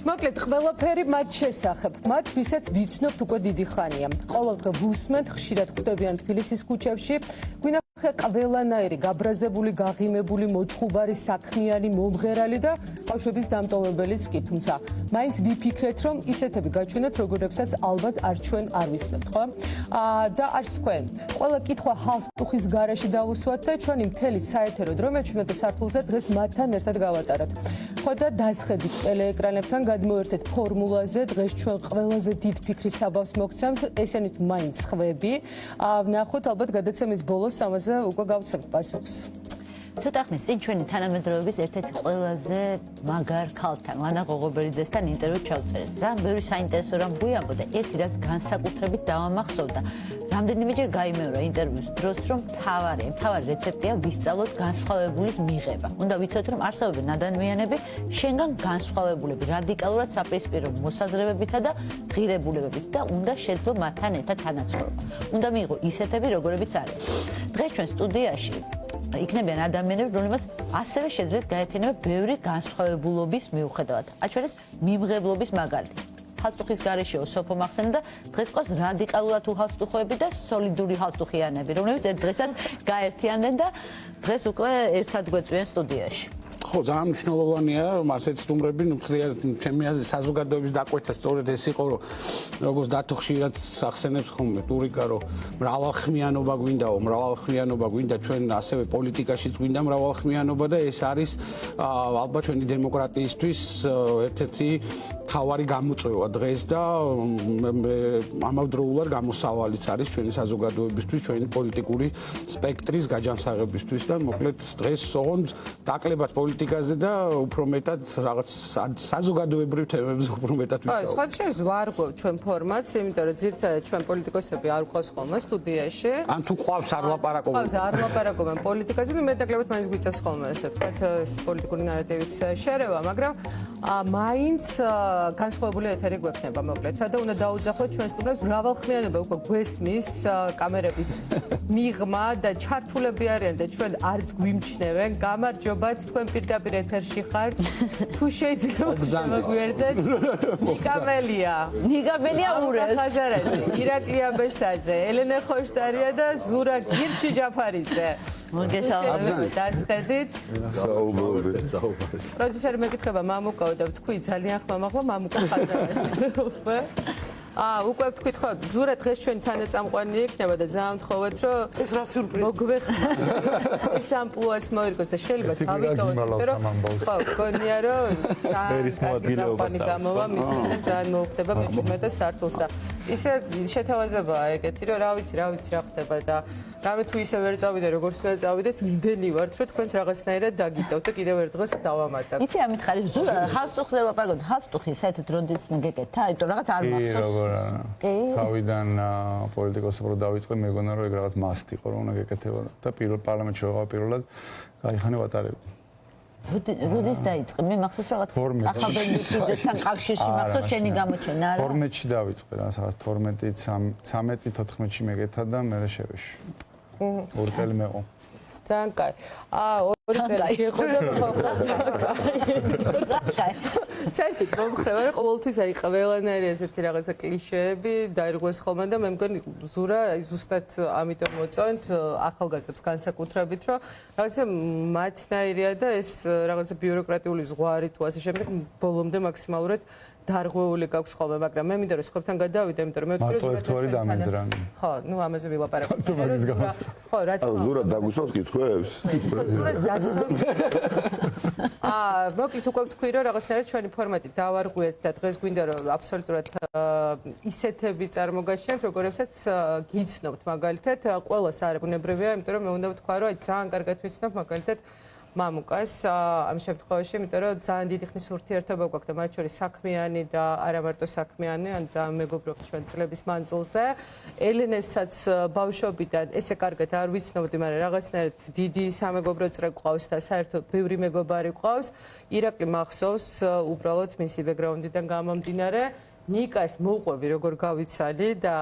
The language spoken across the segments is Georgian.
მოკლედ ყველაფერი მათ შესახებ. მათ ვისაც ვიცნობთ უკვე დიდი ხანია. ყოველდღე ვუსმენთ, ხშირად ხვდებიან თბილისის ქუჩებში. გვინახეთ ყველანაირი გაბრაზებული, გაღიმებული, მოჩხუბარი, საქმიანი, მომღერალი და ბავშვების დამტოვებელიც კი, თუმცა მაინც ვიფიქრეთ, რომ ისეთები გაჩვენებთ, როგორებსაც ალბათ არ ჩვენ არ ვიცნობთ, ხო? და არც თქვენ. ყველა კითხვა ჰალსტუხის გარეშე დავუსვათ და ჩვენი მთელი საეთერო დრო მე-17 სართულზე დღეს მათთან ერთად გავატაროთ. ხო და დასხედით ტელეეკრანებთან გადმოერთეთ ფორმულაზე, დღეს ჩვენ ყველაზე დიდ ფიქრის საბავს მოგცემთ, ესენით მაინც ხვები. ვნახოთ ალბათ გადაცემის ბოლოს ამაზე უკვე გავცემთ პასუხს. ცოტა ხნის წინ ჩვენი თანამედროვეობის ერთ-ერთი ყველაზე მაგარ ქალთან, ლანა ღოღობერიძესთან ინტერვიუ ჩავწერეთ. ძალიან ბევრი საინტერესო რამ გვიამბობდა, ერთი რაც განსაკუთრებით დავამახსოვდა. რამდენიმეჯერ გაიმეორა ინტერვიუს დროს, რომ მთავარი რეცეპტია ვისწავლოთ განსხვავებულის მიღება. უნდა ვიცოთ, რომ არსებობენ ადამიანები შენგან განსხვავებულები, რადიკალურად საპირისპირო მოსაზრებებითა და ღირებულებებით და უნდა შეძლო მათთან ერთად თანაცხოვრობა. უნდა მიიღო ისეთები, როგორებიც არიან. დღეს ჩვენ სტუდიაში იქნებიან ადამიანები, რომლებიც ასევე შეძლეს გაერთიანება ბევრი განსხვავებულობის მიუხედავად. აჩვენეს მიმღებლობის მაგალითი. ჰალსტუხის გარეშეო სოფო მახსენა და დღეს ყავს რადიკალურად უჰალსტუხოები და სოლიდური ჰალსტუხიანები, რომლებიც ერთ დღესაც გაერთიანდნენ და დღეს უკვე ერთად გვეწვიან სტუდიაში. ხო, ძალიან მნიშვნელოვანია, რომ ასეთ სტუმრები, ჩემი აზრით, საზოგადოების დაკვეთა სწორედ ეს იყო, რომ როგორც დათო ხშირად ახსენებს ხოლმე ტურიკა, რომ მრავალხმიანობა გვინდა, ჩვენ ასევე პოლიტიკაშიც გვინდა მრავალხმიანობა და ეს არის ალბათ ჩვენი დემოკრატიისთვის ერთ-ერთი მთავარი გამოწვევა დღეს და ამავდროულად გამოსავალიც არის ჩვენი საზოგადოებისთვის, ჩვენი პოლიტიკური სპექტრის გაჯანსაღებისთვის და მოკლედ დღეს ოღონდ დაკლებათ პოლიტიკაზე და უფრო მეტად რაღაც საზოგადოებრივ თემებზე უფრო მეტად ვისაუბრებთ. სხვა შეს ვარგო ჩვენ ფორმატს, იმიტომ რომ ძირითადად ჩვენ პოლიტიკოსები არ ყავს ხოლმე სტუდიაში. ან თუ ყავს არ ლაპარაკობენ. არ ლაპარაკობენ პოლიტიკაზე, მე დაკლებად მაინც გვიწევს ხოლმე ესე თქვათ პოლიტიკური ნარატივის შერევა, მაგრამ მაინც განსხვავებული ეთერი გვექნება მოკლედ. რა და უნდა დაუძახოთ ჩვენ სტუმრებს მრავალხმიანობა უკვე გვესმის კამერების მიღმა და ჩართულები არიან და ჩვენ არც გვიმჩნევენ. გამარჯობათ, თქვენ პირდაპირ ეთერში ხართ. თუ შეიძლება შემოგვიერთდეთ. ნიგამელია ურეს. ხაზარაძე, ირაკლი აბესაძე, ელენე ხოშტარია და ზურა გირჩი ჯაფარიძე. მოგესალმებით, დასხედით. საუბრობთ. პროდიუსერი მეკითხება მამუკაო და თქვი ძალიან ხმამაღლა მამუკა ხაზარაძე. უკვე ვთქვით ხო, ზურა დღეს ჩვენი თანაწამყვანი იქნება და ძალიან ვთხოვეთ, რომ ეს რა სიურპრიზი. მოგვეხმაროთ. ეს ამპლუაც მოირგოს და შეიძლება თავიდანვე, რომ ხო, გონია რომ ძალიან გამოვა, მისგან ძალიან მოხდება მე-17 სართულს და ისე შეთავაზებაა ეგეთი, რომ რა ვიცი რა ხდება და რამე თუ ისე ვერ წავიდე, როგორც უნდა წავიდეს, იმდენი ვართ, რომ თქვენს რაღაცნაირად დაგიტოვთ და კიდევ ერთ დღეს დავამატებ. იცი ამით ხარ ზურა ჰალსტუხზე ვაპარაკობთ, ჰალსტუხი საერთოდ როდის მეგეკეთა, იმიტომ რაღაც არ მახსოვს. თავიდან პოლიტიკოსები რო დავიწყე, მეგონა რომ ეგ რაღაც მასტი იყო, რომ უნდა გეკეთება და პირველ პარლამენტში ვიყავ პირველად, გაიხანე ვატარებ. როდის დაიწყე? მე მახსოვს რაღაც ახალბეჭდვითთან კავშირში მახსოვს შენი გამოჩენა არა? 12-ში დავიწყე, რაღაც 13-14-ში მეგეთა და მე შევეში. 2 წელი მეყო. ძალიან კაი. 2 წელი იყო და საერთოდ მომხრება, რომ ყოველთვის აი ყველანაირი ესეთი რაღაცა კლიშეები დაირღვეს ხოლმე და მე მგონი ზურა ზუსტად ამიტომ მოწონთ ახალგაზრდებს განსაკუთრებით, რომ რაღაცა მათნაირია და ეს რაღაცა ბიუროკრატიული ზღვარი თუ ასე შემდეგ ბოლომდე მაქსიმალურად დარღვეული გაქვს ხოლმე, მაგრამ მე მინდა რომ სხვებთან გადავიდე, იმიტომ რომ მე ვთქვი ზურა თვარი დამეზრანი. ხო, ნუ ამაზე ვილაპარაკობ. ხო, რა თქმა უნდა. ზურა დაგუსვავს კითხვებს? ზურას დაგუსვავს. მოკლედ უკვე ვთქვი რომ რაღაცნაირად ჩვენი ფორმატი დავარღვიეთ და დღეს გვინდა რომ აბსოლუტურად ისეთები წარმოგაჩნიათ, როგორებსაც გიცნობთ მაგალითად, ყველას არ ბუნებრივია, იმიტომ რომ მე უნდა ვთქვა რომ აი ძალიან კარგად ვიცნობ მაგალითად მამუკას ამ შემთხვევაში, იმიტომ რომ ძალიან დიდი ხნის ურთიერთობა გვაქვს და მათ შორის საქმიანი და არა მარტო საქმიანი, ან ძალიან მეგობრობთ ჩვენ წლების მანძილზე. ელენესაც ბავშვობიდან ესე კარგად არ ვიცნობდი, მაგრამ რაღაცნაირად დიდი სამეგობრო წრე გვყავს და საერთოდ ბევრი მეგობარი გვყავს. ირაკლი მახსოვს უბრალოდ მისი ბექგრაუნდიდან გამომდინარე. ნიკას მოუყვები როგორ გავიცალი და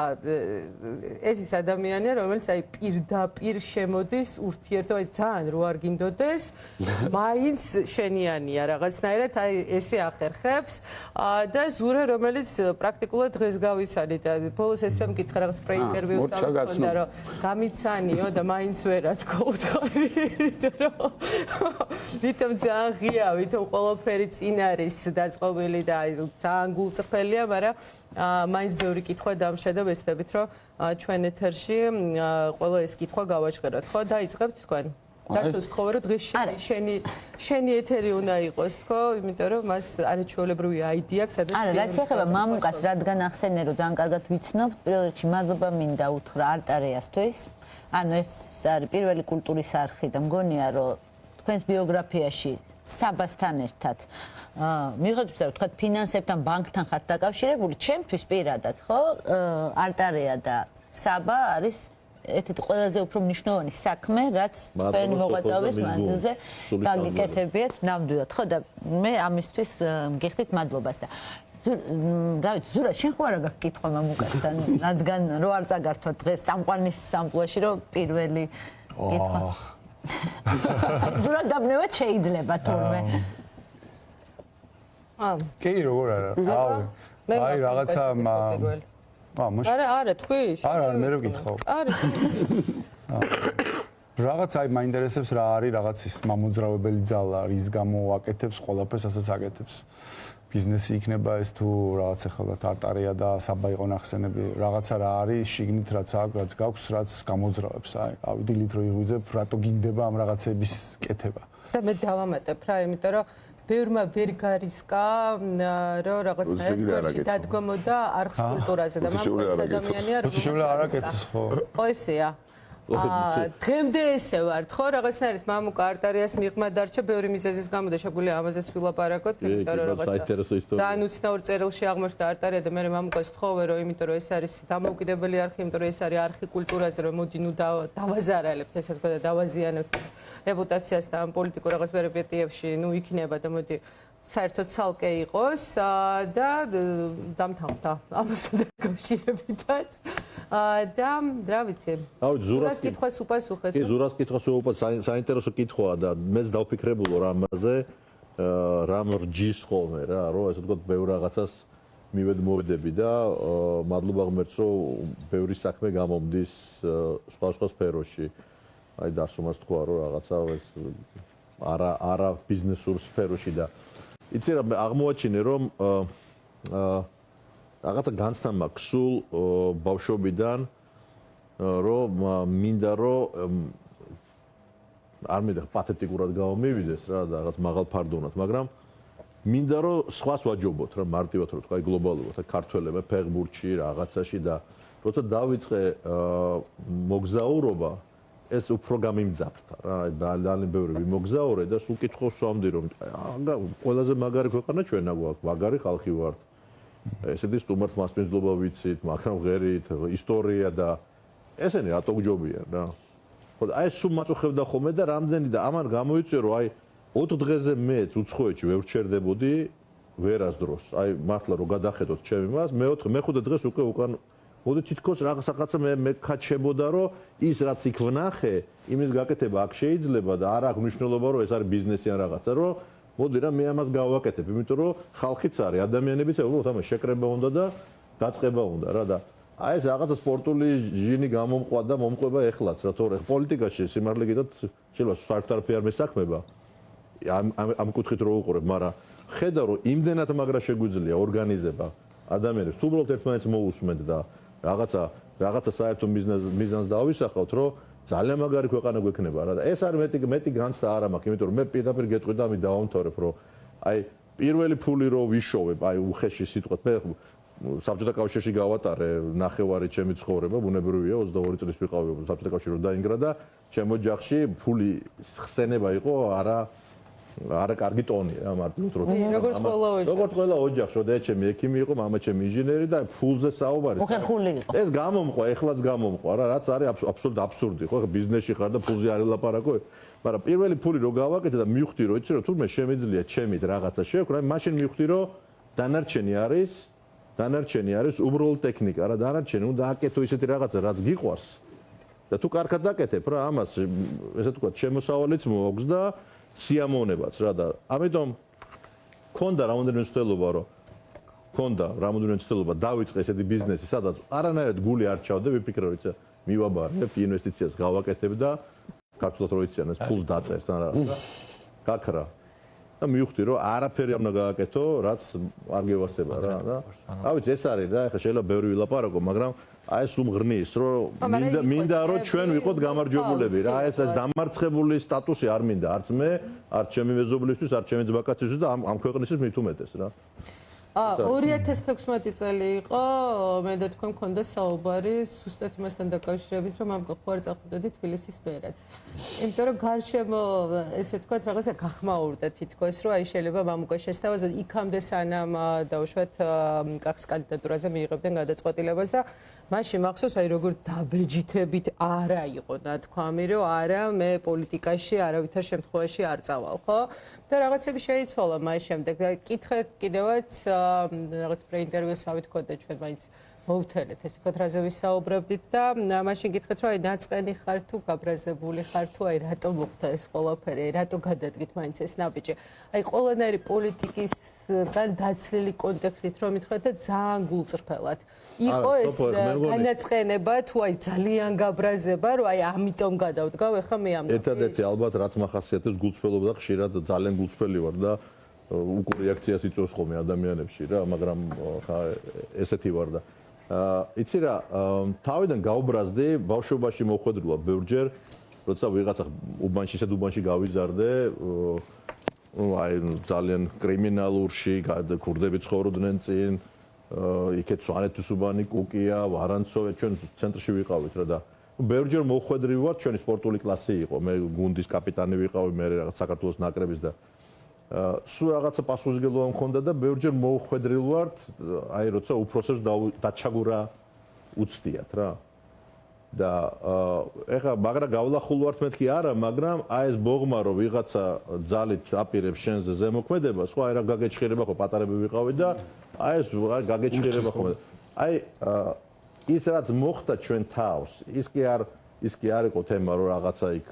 ეს ის ადამიანია რომელიც აი პირდაპირ შემოდის ურთიერთობა ძალიან რო არ გინდოდეს მაინც შენიანია რაღაცნაირად აი ესე ახერხებს და ზურა რომელიც პრაქტიკულად დღეს გავიცალი და ბოლოს ესე მკითხა რაღაც პრეინტერვიუს ავწონდა რომ გამიცანიო და მაინც ვერა თქო უთხარი ვითომ ძალიან ღია ვითომ ყველაფერი წინ არის დაწყობილი და აი ძალიან გულწრფელია მაგრამ მაინც ბევრი კითხვა დამშა და ვეცდებით რომ ჩვენ ეთერში ყველა ეს კითხვა გავაჟღეროთ ხო დაიწყებთ თქვენ დაშოს თხოვე რომ დღეს შენი ეთერი უნდა იყოს თქო იმიტომ რომ მას არაჩვეულებრივი აიდი აქვს სადაც არა რაც ეხება მამუკას რადგან ახსენე რომ ძალიან კარგად ვიცნობთ პირველ რიგში მადლობა მინდა უთხრა არტარიასთვის ანუ ეს არის პირველი კულტურის არხი და მგონია რომ თქვენს ბიოგრაფიაში საბასთან ერთად მიიღებთ რომ თქვა ფინანსებთან ბანკთან ხართ დაკავშირებული ჩემთვის პირადად ხო არტარია და საბა არის ერთ-ერთი ყველაზე უფრო მნიშვნელოვანი საქმე რაც თქვენი მოღვაწეობის მანძილზე გაგიკეთებიათ ნამდვილად ხო და მე ამისთვის მგიხდით მადლობას და რა ვიცი ზურა შენ ხო არა გაქვს კითხვა მამუკასთან რადგან რო არ წაგართვა დღეს წამყვანის სამყუაში რომ პირველი კითხვა ზურა დაბნევა შეიძლება თურმე კი როგორ არა აი რაღაცა არა თქვი არა მე რო გითხავ არა რაღაც აი მაინტერესებს რა არის რაღაც ის მამოძრავებელი ძალა რის გამო აკეთებს ყველაფერს ასაც აკეთებს ბიზნესი იქნება ეს თუ რაღაც ახლა არტარია და საბა იყო ნახსენები რაღაცა რა არის შიგნით რაც გაქვს რაც გამოძრავებს აი რავი დილით რო იღვიძებ რატო გინდება ამ რაღაცების კეთება და მე დავამატებ რა იმიტომ რომ ბევრმა ვერ გარისკა რომ რაღაცნაირად დადგომოდა არხს კულტურაზე და მამუკას ადამიანია რომ შეიძლება არ აკეთოს ხო ხო ესეა დღემდე ესე ვართ ხო რაღაცნაირად მამუკა არტარიას მიღმა დარჩა ბევრი მიზეზის გამო და შეგვიძლია ამაზეც ვილაპარაკოთ იმიტომ რომ რაღაცა ძალიან უცნაურ წერილში აღმოჩნდა არტარია და მე მამუკას თხოვე რომ იმიტომ რომ ეს არის დამოუკიდებელი არხი იმიტომ რომ ეს არის არხი კულტურაზე რომ მოდი ნუ დავაზარალებთ ესე თქვა და დავაზიანებთ რეპუტაციას და ამ პოლიტიკურ რაღაც პერიპეტიებში ნუ იქნება და მოდი საერთოდ ცალკე იყოს და დამთავრდა ამასთან დაკავშირებითაც და რა ვიცი ზურას კითხვას უპასუხეთ კი ზურას კითხვას უპასუხეთ საინტერესო კითხვაა და მეც დავფიქრებულო რამაზე რამ რჯის ხოლმე რა რომ ესე ვთქვათ ბევრ რაღაცას მივედმოვიდები და მადლობა ღმერთს რომ ბევრი საქმე გამომდის სხვა სფეროში აი დასომას თქვა რომ რაღაცა ეს არა ბიზნესურ სფეროში და იცი რა აღმოაჩინე რომ რაღაცა განცდა მაქვს სულ ბავშვობიდან რომ მინდა რომ არ მინდა პათეტიკურად გავმივიდეს რა და რაღაც მაღალფარდოვნად მაგრამ მინდა რომ სხვას ვაჯობოთ რა მარტივად რომ თქვა გლობალურად ქართველებმა ფეხბურთში რაღაცაში და როცა დავიწყე მოგზაურობა ეს უფრო გამიმძაფრდა რა ძალიან ბევრი მოგზაურე და სულ კითხავს ვამდი რომ ყველაზე მაგარი ქვეყანა ჩვენა გვაქვს მაგარი ხალხი ვართ ესეთი სტუმარს მასპინძლობა ვიცით მაგრამ ღერით ისტორია და ესენი რატო გჯობიან რა ხო და აი სულ მაწუხებდა ხოლმე და რამდენი და ამან გამოიწვია რომ აი 4 დღეზე მეც უცხოეთში ვერ ვჩერდებოდი ვერასდროს აი მართლა რომ გადახედოთ ჩემი მას მე-5 დღეს უკვე უკან მოდი თითქოს რაღაცა მე კაჩებოდა რომ ის რაც იქ ვნახე იმის გაკეთება აქ შეიძლება და არ აქვს მნიშვნელობა რომ ეს არის ბიზნესი ან რაღაცა რომ მოდი რა მე ამას გავაკეთებ იმიტომ რომ ხალხიც არის ადამიანებიც უბრალოდ ამას შეკრება უნდა და დაწყება უნდა რა და აი ეს რაღაცა სპორტული ჟინი გამომყვა და მომყვება ეხლაც რა თორე პოლიტიკაში სიმართლე გითხრათ შეიძლება საერთოდ არაფერი არ მესაქმება ამ კუთხით რო უყურებ მაგრამ ხედავ რომ იმდენად მაგრა შეგვიძლია ორგანიზება ადამიანებს თუ უბრალოდ ერთმანეთს მოусმენთ და რაღაცა საერთო მიზანს დავისახავთ რომ ძალიან მაგარი ქვეყანა გვექნება რა და ეს არის მეტი განცდა არ მაქვს იმიტომ რომ მე პირდაპირ გეტყვი და ამით დავამთავრებ რომ აი პირველი ფული რო ვიშოვებ აი უხეში სიტყვით მე საბჭოთა კავშირში გავატარე ნახევარი ჩემი ცხოვრება ბუნებრივია 22 წლის ვიყავი საბჭოთა კავშირში რომ დაინგრა და ჩემო ჯახში ფული ხსენება იყო არა კარგი ტონია რა მარტივად როგორც ყველა ოჯახში და ჩემი ექიმი იყო მამა ჩემი ინჟინერი და ფულზე საუბარი უხერხული იყო ეს გამომყვა ეხლაც გამომყვა რა რაც არის აბსოლუტურად აბსურდი ხო ბიზნესში ხარ და ფულზე არ ელაპარაკო მაგრამ პირველი ფული რო გავაკეთე და მივხვდი რომ იცი რომ თურმე შემიძლია ჩემით რაღაცა შევქნა მაშინ მივხვდი რომ დანარჩენი არის დანარჩენი არის უბრალოდ ტექნიკა რა დანარჩენი უნდა აკეთო ისეთი რაღაცა რაც გიყვარს და თუ კარგად აკეთებ რა ამას ესე თქვა შემოსავალიც მოაქვს და სიამოვნებაც რა და ამიტომ ქონდა რამოდენიმე ცდელობა რომ ქონდა რამოდენიმე ცდელობა დავიწყე ესეთი ბიზნესი სადაც არანაირად გული არ ჩავდე ვიფიქრე რომ იცი მივაბარებ ინვესტიციას გავაკეთებ და ქართულად რო იციან ეს ფულს დაწერს ან რა გაქრა და მივხვდი რომ არაფერი არ უნდა გააკეთო რაც არ გევასება რა და რა ვიცი ეს არის რა ეხლა შეიძლება ბევრი ვილაპარაკო მაგრამ აი ეს უმღრნის რომ მინდა რომ ჩვენ ვიყოთ გამარჯვებულები რა ეს დამარცხებული სტატუსი არ მინდა არც მე არც ჩემი მეზობლისთვის არც ჩემი ძმაკაცისთვის და ამ ქვეყნისთვის მით უმეტეს რა 2016 წელი იყო მე და თქვენ მქონდა საუბარი ზუსტად იმასთან დაკავშირებით რომ ამ ყוואარ წახვდოდი თბილისის მერად. იმიტომ რომ გარშემო ესე ვთქვათ რაღაცა გახმაურდა თითქოს რომ აი შეიძლება მამუკა შესთავაზოთ იქამდე სანამ დაუშვათ კახის კანდიდატურაზე მიიღებდნენ გადაწყვეტილებას და მაშინ მახსოვს აი როგორ დაბეჯითებით არა იყო ნათქვამი რომ არა მე პოლიტიკაში არავითარ შემთხვევაში არ წავალ ხო? და რაღაცები შეიცვალა მას შემდეგ და კითხეთ კიდევაც რაღაც პრეინტერვიუსავით ქონდა ჩვენ მაინც მოვთელეთ ეს ვთქვათ რაზე ვისაუბრებდით და მაშინ კითხეთ რომ აი ნაწყენი ხარ თუ გაბრაზებული ხარ თუ აი რატო მოხდა ეს ყველაფერი აი რატო გადადგით მაინც ეს ნაბიჯი აი ყველანაირი პოლიტიკისგან დაცლილი კონტექსტით რომ მითხრათ და ძალიან გულწრფელად იყო ეს განაწყენება თუ აი ძალიან გაბრაზება რომ აი ამიტომ გადავდგავ ეხლა მე ამ ერთადერთი ალბათ რაც მახასიათებს გულწრფელობა და ხშირად ძალიან გულწრფელი ვარ და უკუ რეაქციას იწვევს ხოლმე ადამიანებში რა მაგრამ ხა ესეთი ვარ და იცი რა თავიდან გავბრაზდი ბავშვობაში მოხვედრილა ბევრჯერ როცა ვიღაცა უბანში ისეთ უბანში გავიზარდე აი ძალიან კრიმინალურში ქურდები ცხოვრობდნენ წინ იქეთ სვანეთის უბანი კუკია ვარანცოვე ჩვენ ცენტრში ვიყავით რა და ბევრჯერ მოხვედრი ვარ ჩვენი სპორტული კლასი იყო მე გუნდის კაპიტანი ვიყავი მე რაღაც საქართველოს ნაკრების და სულ რაღაცა პასუხისმგებლობა მქონდა და ბევრჯერ მოხვედრილ ვარ აი როცა უფროსებს დაჩაგურა უცდიათ რა და ეხა მაგრა გავლახულ ვართ მეთქი არა მაგრამ აი ეს ბოღმა რომ ვიღაცა ძალით აპირებს შენზე ზემოქმედება სხვა აი რა გაგეჭხირება ხო პატარები ვიყავი და აი ეს გაგეჭხირება ხო აი ის რაც მოხდა ჩვენ თავს ის კი არ იყო თემა რომ რაღაცა იქ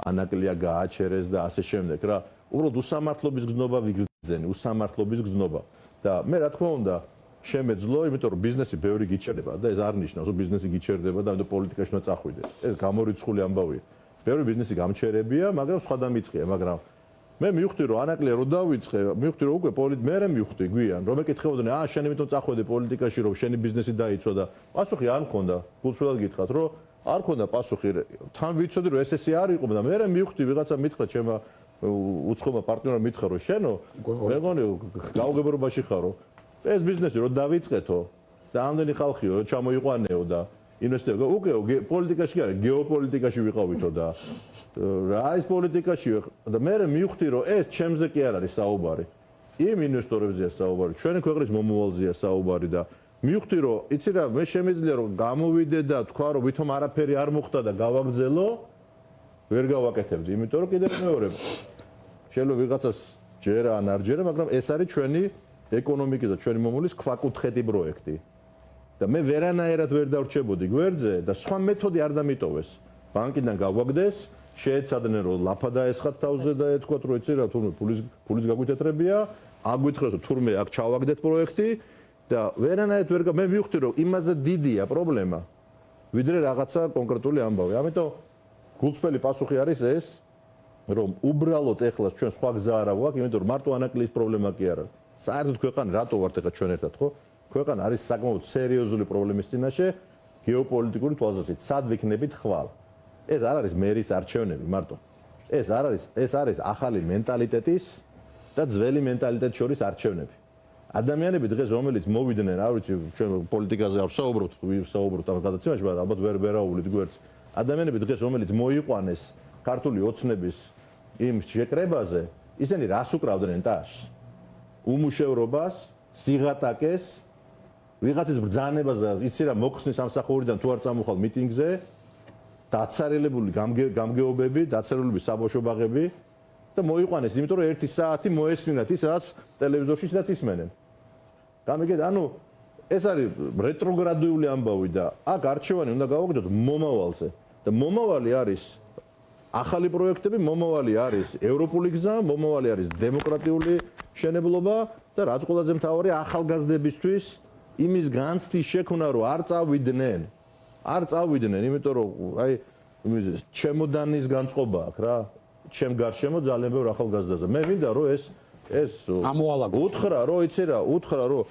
ანაკლია გააჩერეს და ასე შემდეგ რა უბრალოდ უსამართლობის გზნობა ვიგრძენი უსამართლობის გზნობა და მე რა თქმა უნდა შემეძლო იმიტომ რომ ბიზნესი ბევრი გიჩერდება და ეს არ ნიშნავს რომ ბიზნესი გიჩერდება და პოლიტიკაში უნდა წახვიდე ეს გამორიცხული ამბავია ბევრი ბიზნესი გამჩერებია მაგრამ სხვა დამიწყია მაგრამ მე მივხვდი რომ ანაკლია რო დავიწყე მივხვდი რომ უკვე მე მივხვდი გვიან რომ ეკითხებოდნენ შენ იმიტომ წახვედი პოლიტიკაში რომ შენი ბიზნესი დაიცვა და პასუხი არ მქონდა გულსვლად გითხრათ რომ არ მქონდა პასუხი თან ვიცოდი რომ ესე არ იყო და მე მივხვდი ვიღაცა მითხრა ჩემმა უცხომა პარტნიორმა მითხრა რომ შენო მეგონი გაუგებრობაში ხარო ეს ბიზნესი რო დავიწყეთო და ამდენი ხალხიო ჩამოიყვანეო და ინვესტიო უკვე პოლიტიკაში კი არა გეოპოლიტიკაში ვიყავითო და რა ის პოლიტიკაში და მე მივხვდი რომ ეს ჩემზე კი არ არის საუბარი იმ ინვესტორებზეა საუბარი ჩვენი ქვეყნის მომავალზეა საუბარი და მივხვდი რომ იცი რა მე შემიძლია რომ გამოვიდე და თქვა რომ ვითომ არაფერი არ მოხდა და გავაგზელო ვერ გავაკეთებდი იმიტომ რომ კიდევ მეორე შეიძლება ვიღაცას ჯერა ან არ ჯერა მაგრამ ეს არის ჩვენი ეკონომიკის და ჩვენი მომავლის ქვაკუთხედი პროექტი და მე ვერანაირად ვერ დავრჩებოდი გვერდზე და სხვა მეთოდი არ დამიტოვეს ბანკიდან გავაგდეს შეეცადნენ რომ ლაფა დაესხათ თავზე და ეთქვათ რომ იცი რა თურმე ფულის გაგვითეთრებია აგვითხრეს რომ თურმე აქ ჩავაგდეთ პროექტი და ვერანაირად ვერ მე მივხვდი რომ იმაზე დიდია პრობლემა ვიდრე რაღაცა კონკრეტული ამბავი ამიტომ გულწრფელი პასუხი არის ეს რომ უბრალოდ ეხლა ჩვენ სხვა გზა არ აქვს იმიტომ რომ მარტო ანაკლის პრობლემა კი არა საერთოდ ქვეყანა რატო ვართ ეხლა ჩვენ ერთად ხო ქვეყანა არის საკმაოდ სერიოზული პრობლემის წინაშე გეოპოლიტიკური თვალსაზრისით სად ვიქნებით ხვალ ეს არ არის მერის არჩევნები მარტო ეს არის ახალი მენტალიტეტის და ძველი მენტალიტეტის შორის არჩევნები ადამიანები დღეს რომელიც მოვიდნენ არ ვიცი ჩვენ პოლიტიკაზე არ ვსაუბრობთ ამ გადაცემაში მაგრამ ალბათ ვერ ვერაუვლით გვერდს ადამიანები დღეს რომელიც მოიყვანეს ქართული ოცნების იმ შეკრებაზე ისინი რას უკრავდნენ ტაშს უმუშევრობას სიღატაკეს ვიღაცის ბრძანებას იცი რა მოხსნის სამსახურიდან თუ არ წამოხვალ მიტინგზე დაცარელებული გამგეობები დაცარელებული საბავშვო ბაღები და მოიყვანეს იმიტომ რომ 1 საათი მოესმინათ ის რაც ტელევიზორში ისედაც ისმენენ გამიგეთ ანუ ეს არის რეტროგრადიული ამბავი და აქ არჩევანი უნდა გავაკეთოთ მომავალზე და მომავალი არის ახალი პროექტები, მომავალი არის ევროპული გზა, მომავალი არის დემოკრატიული შენებლობა და რაც ყველაზე მთავარი ახალგაზრდებისთვის იმის განცდის შექმნა, რომ არ წავიდნენ, იმიტომ რომ აი ჩემოდანის განწყობა აქვს რა, ჩემ გარშემო ძალიან ბევრ ახალგაზრდაზე. მე მინდა რომ ეს ამოალაგო. უთხრა რომ იცი რა, რომ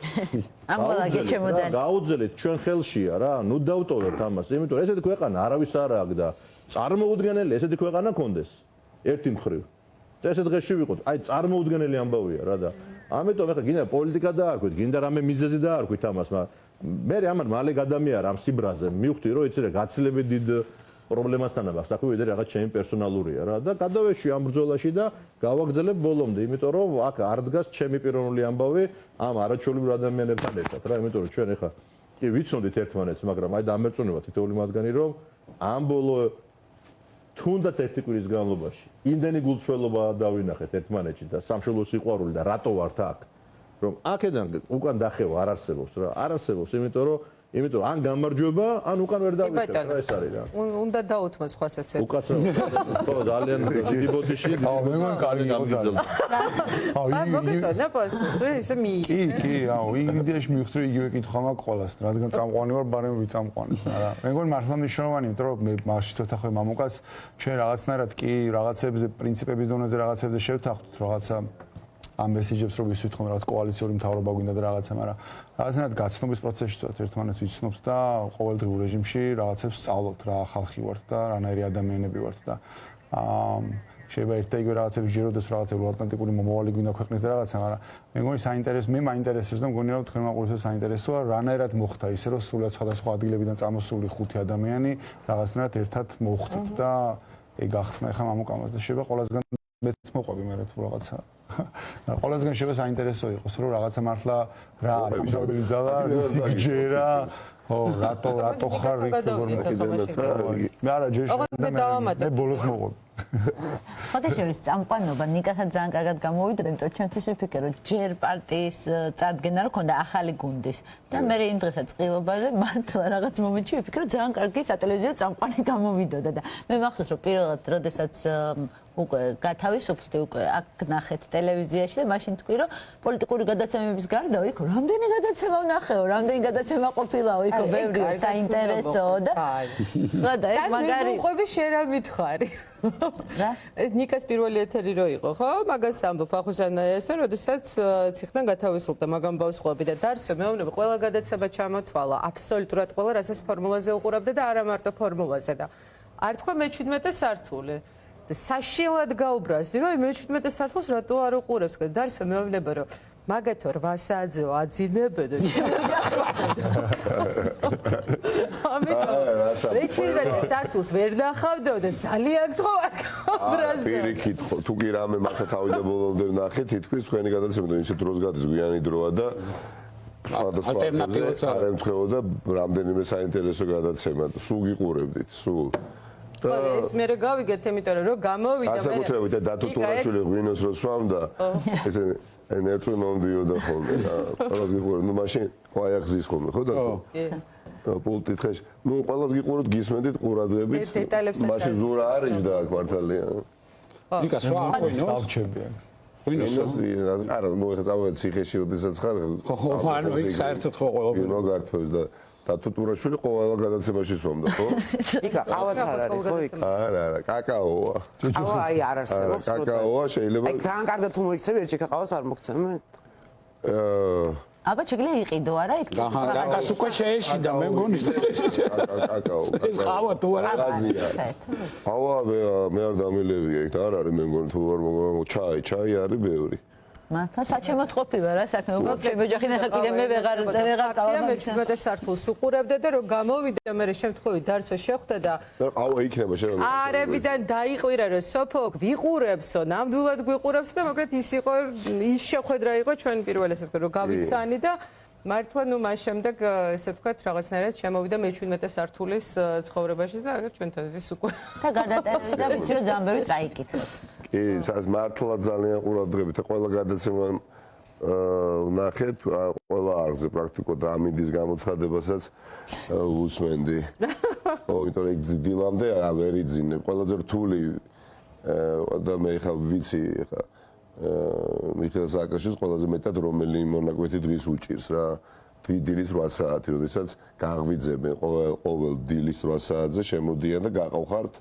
ამოალაგე ჩემოდანი. გაუძელეთ ჩვენ ხელშია რა, ნუ დავტოვებთ ამას, იმიტომ რომ ესეთი ქვეყანა არავის არ აქვს და წარმოუდგენელი ესეთი ქვეყანა კონდეს ერთი მხრივ. და ესე დღეში ვიყოთ, აი წარმოუდგენელი ამბავია რა და ამიტომ ეხლა გინდა პოლიტიკა დაარქვით, გინდა რამე მიზეზი დაარქვით ამას, მაგრამ მე ამან მალე გადამიარა ამ სიბრაზე, მივხვდი რომ იცი რა, გაცილებით დიდ პრობლემასთან აქვს საქმე, ვიდრე რაღაც ჩემი პერსონალურია რა და გადავეში ამ ბრძოლაში და გავაგრძელებ ბოლომდე, იმიტომ რომ აქ არ დგას ჩემი პიროვნული ამბავი ამ არაჩვეულებრივ ადამიანებთან ერთად რა, იმიტომ რომ ჩვენ ეხლა კი ვიცნობდით ერთმანეთს, მაგრამ აი დამერწმუნება თითოეული მათგანი რომ ამ ბოლო თუნდაც ერთი კვირის განმავლობაში იმდენი გულწრფელობა დავინახეთ ერთმანეთში და სამშობლოს სიყვარული და რატო ვართ აქ რომ აქედან უკან დახევა არ არსებობს რა არ არსებობს იმიტომ ან გამარჯვება ან უკან ვერ დავიწყებ რა ეს არის რა უნდა დაუთმო სხვას ესე უკაცრავად ხო ძალიან დიდი ბოდიში მე მგონი კარგი იყო ძალიან აი მოგეწონა პასუხი ესე մի კი იდეაში მივხვდი იგივე კითხვა მაქვს ყველას რადგან წამყვანი ვარ ბარემ ვიცამყვანი რა მე მგონი მართლა მნიშვნელოვანია იმიტომ რომ მე მარშით ვეთახე მამუკას ჩვენ რაღაცნაირად კი რაღაცებზე პრინციპების დონეზე რაღაცებზე შევთანხმდით რაღაცა ამ მესიჯებს რო ვისვით ხომ რაღაც კოალიციური მთავრობა გვინდა და რაღაცა, მაგრამ რაღაცნაირად გაცნობის პროცესში ვართ, ერთმანეთს ვიცნობთ და ყოველდღიურ რეჟიმში რაღაცებს სწავლობთ, რა ხალხი ვართ და რანაირი ადამიანები ვართ და შეიძლება ერთ და იგივე რაღაცები ჯეროდეს რაღაცა ულტიმატური მომავალი გვინდა ქვეყნის და რაღაცა, მაგრამ მე მგონი საინტერესო მე მაინტერესებს და მგონი რომ თქვენ მაყურებელს საინტერესოა რანაირად მოხდა ისე რომ სრულად სხვადასხვა ადგილებიდან წამოსული 5 ადამიანი რაღაცნაირად ერთად მოხვდით და ეგ ახსნა ეხა მამუკამას და შეიძლება ყველასგან მეც მოყვები მე თუ რაღაცა ყველასგან შეიძლება საინტერესო იყოს რომ რაღაცა მართლა რა არის ზოგადად ისი გჯერა ო რატო ხარ მე არა ჯერში მე ბოლოს მოყვები ხოდეშორის წამყვანობა ნიკასაც ძალიან კარგად გამოვიდა, იმიტომ რომ ჩემთვის ვიფიქრე რომ ჯერ პარტიის წარდგენა რო ქონდა ახალი გუნდის და მე იმ დღესაც წყილობაზე მართლა რაღაც მომენტში ვიფიქრე რომ ძალიან კარგი სატელევიზიო წამყვანი გამოვიდოდა და მე მახსოვს რომ პირველად როდესაც უკვე გათავისუფლდი უკვე აქ ნახეთ ტელევიზიაში და მაშინ თქვი რომ პოლიტიკური გადაცემების გარდა იქ რამდენი გადაცემა ვნახეო, რამდენი გადაცემა ყოფილაო იქ ბევრია საინტერესო და და ეს მაგარი მოყვები შენ რა მითხარი რა ეს ნიკას პირველი ეთერი რო იყო ხო მაგას ამბობ ახოსანაიას და როდესაც ციხიდან გათავისუფლდა მაგამ ბავს ყვები და დარსო მეუბნება ყველა გადაცემა ჩამოთვალა აბსოლუტურად ყველა რასაც ფორმულაზე უყურებდა და არა მარტო ფორმულაზე და არ თქვა მე-17 სართული და საშინლად გაუბრაზდი რომ მე-17 სართულს რატო არ უყურებს და დარსო მეუბნება რომ მაგათო 8 საათზეო აძინებდო მე-17 სართულს ვერ ნახავდო და ძალიან გწყობ პირიქით თუ კი რამე მართლა თავიდან ბოლომდე ვნახე თითქოს თქვენი გადაცემა ისე დროს გადის გვიანი დროა და ალტერნატივაც არ ემთხვეოდა რამდენიმე საინტერესო გადაცემა სულ გიყურებდით სულ ეს მე გავიგეთ იმიტომ რომ გამოვიდა მე ასაკუთრებით და დათო თურაშვილი ღვინოს რო სვამდა ესე ენერგია მომდიოდა ხოლმე და ყველას გიყურებთ ნუ მაშინ ყაიახზის ხოლმე ხო დათო პოლიტიკაში ნუ ყველას გიყურებთ გისმენდით ყურადღებით მაშინ ზურა არის და აქ მართალია ნიკა სვა ყვინოს დავჩებიან ღვინოს არა ნუ ეხლა წავედი ციხეში როდესაც ხარ ხო ანუ იქ საერთოდ ხო ყველაფერი მოგართვეს და დათო თურაშვილი ყველა გადაცემაში სვამდა ხო იკა ყავაც არ არის ხო იქ არა კაკაოა ყავა აი არ არსებობს კაკაოა შეიძლება აი ძალიან კარგად თუ მოიქცევი ერთი ყავას არ მოგცემ ალბათ შეგვიძლია იყიდო არა იქ კაკას უკვე შეეშიდა მე მგონი კაკაო ეს ყავა თუ არა ყავა მე არ დამილევია იქ არ არის მე მგონი თუ არ ჩაი არის ბევრი მართლა საჩემოთ ყოფილა რა საქმე უკვე შემოჯახინა ხა კიდე მე ვეღარ ყავა მე-17 სართულს უყურებდა და რომ გამოვიდა მე შემთხვევით დარსო შეხვდა და ყავა იქნება შეიძლება არებიდან დაიყვირა რომ სოფო ვიყურებსო ნამდვილად გვიყურებსო და მოკლედ ის იყო ის შეხვედრა იყო ჩვენ პირველ ესე ვთქვი რომ გავიცანი და მართლა ნუ მას შემდეგ ესე ვთქვათ რაღაცნაირად შემოვიდა მე-17 სართულის ცხოვრებაში და ჩვენთან ის უკვე და გადატანილი და ვიცი რომ ძალიან ბევრი წაიკითხა კი, მართლა ძალიან ყურადღებით და ყველა გადაცემა ნახეთ ყველა არგზე პრაქტიკულად ამინდის გამოცხადებასაც უსმენდი. ხო, იმიტომ რომ დილამდე ვერ იძინებ. ყველაზე რთული და მე ხა ვიცი ხა მიხეილ სააკაშვილს ყველაზე მეტად რომელი მონაკვეთი დღის უჭირს რა. დილის 8 საათი, როდესაც გაღვიძებენ ყოველ დილის 8 საათზე შემოდიან და გაყავხართ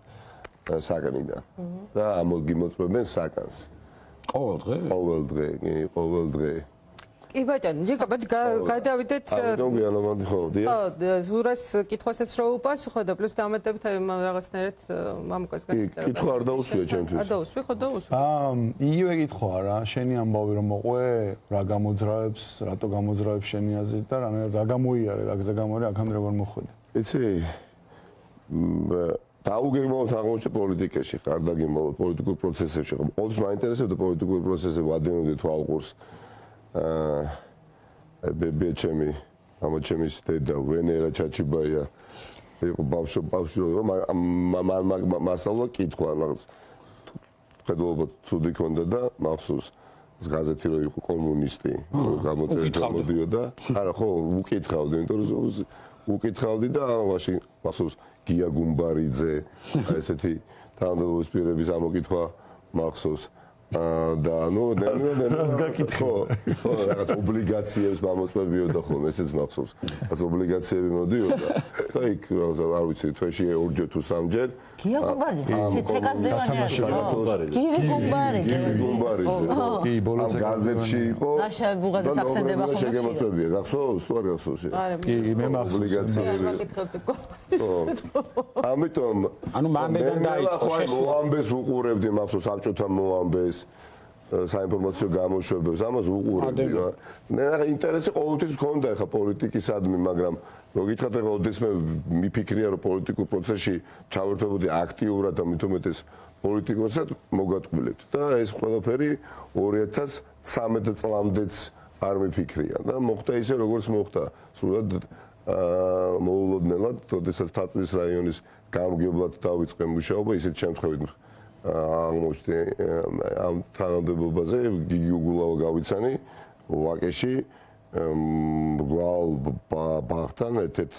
საკანიდან. და ამოგიმოწმებენ საკანს. ყოველ დღე? ყოველ დღე. კი ბატონო, იგივე გადავიდეთ ამიტომ გიალომანდი ხო, დიახ. ხო, ზურას კითხვასაც რო უპასუხო და პლუს დამატებით აი რაღაცნაირად მამუკას კი, კითხვა არ დაუსვია ჩემთვის. არ დაუსვი, ხო დაუსვი. იგივე კითხვა რა, შენი ამბავი რომ მოყვე, რა გამოძრავებს, რატო გამოძრავებს შენი აზრით და რა გამოიარე, რა გზა გამოიარე, აქამდე როგორ მოხვედი? იცი, დაუგეგმავთ აღმოჩნდა პოლიტიკაში, ხარ დაგიმოვოთ პოლიტიკურ პროცესებში. ყოველთვის მაინტერესებდა პოლიტიკური პროცესები, ვადევნებდი თვალყურს. ბებიაჩემი, ამაჩემის დედა ვენერა ჩაჩიბაია იყო ბავშვი მასალა კითხვა რაღაც ხედულობა ცუდი ქონდა და მახსოვს გაზეთი რო იყო კომუნისტი გამოწერეთ მოდიოდა არა ხო უკითხავდი იმიტომ რომ უკითხავდი და ამაში მახსოვს გია გუმბარიძე ესეთი თანამდებობის პირების ამოკითხვა მახსოვს და ნუ რას გაკითხო ხო რაღაც ობლიგაციებს მომწმებიოდა ხოლმე ესეც მახსოვს რაც ობლიგაციები მოდიოდა და იქ არ ვიცი თვეში ორჯერ თუ სამჯერ გია გუმბარიძე ცეკას დევანი გია გუმბარიძე კი ბოლოს გაზეთში იყო ნაშა ბუღაძე სახსენდება ხოლმე შეგემოწმებია გახსოვს თუ არ გახსოვს კი მე მახსოვს ობლიგაციები ამიტომ ანუ მანდედან დაიწყო შესულ მოამბეს უყურებდი მახსოვს საბჭოთა მოამბეს საინფორმაციო გამოშვებებს ამას უყურებდი რა მე ინტერესი ყოველთვის მქონდა ხა პოლიტიკისადმი მაგრამ მოგითხრათ ხა ოდესმე მიფიქრია რომ პოლიტიკურ პროცესში ჩავერთებოდი აქტიურად და მithumetes პოლიტიკოსად მოგატყვილებთ და ეს ყველაფერი 2013 წლამდეც არ მიფიქრია და მოხდა ისე როგორც მოხდა სულად მოულოდნელად ოდესაც თათბის რაიონის გამგებლად დავიწყე მუშაობა ისეთ შემთხვევით აღმოჩნდა ამ თანამდებობაზე გიგი უგულავა გავიცანი ვაკეში გვალ ბახთან ერთ-ერთ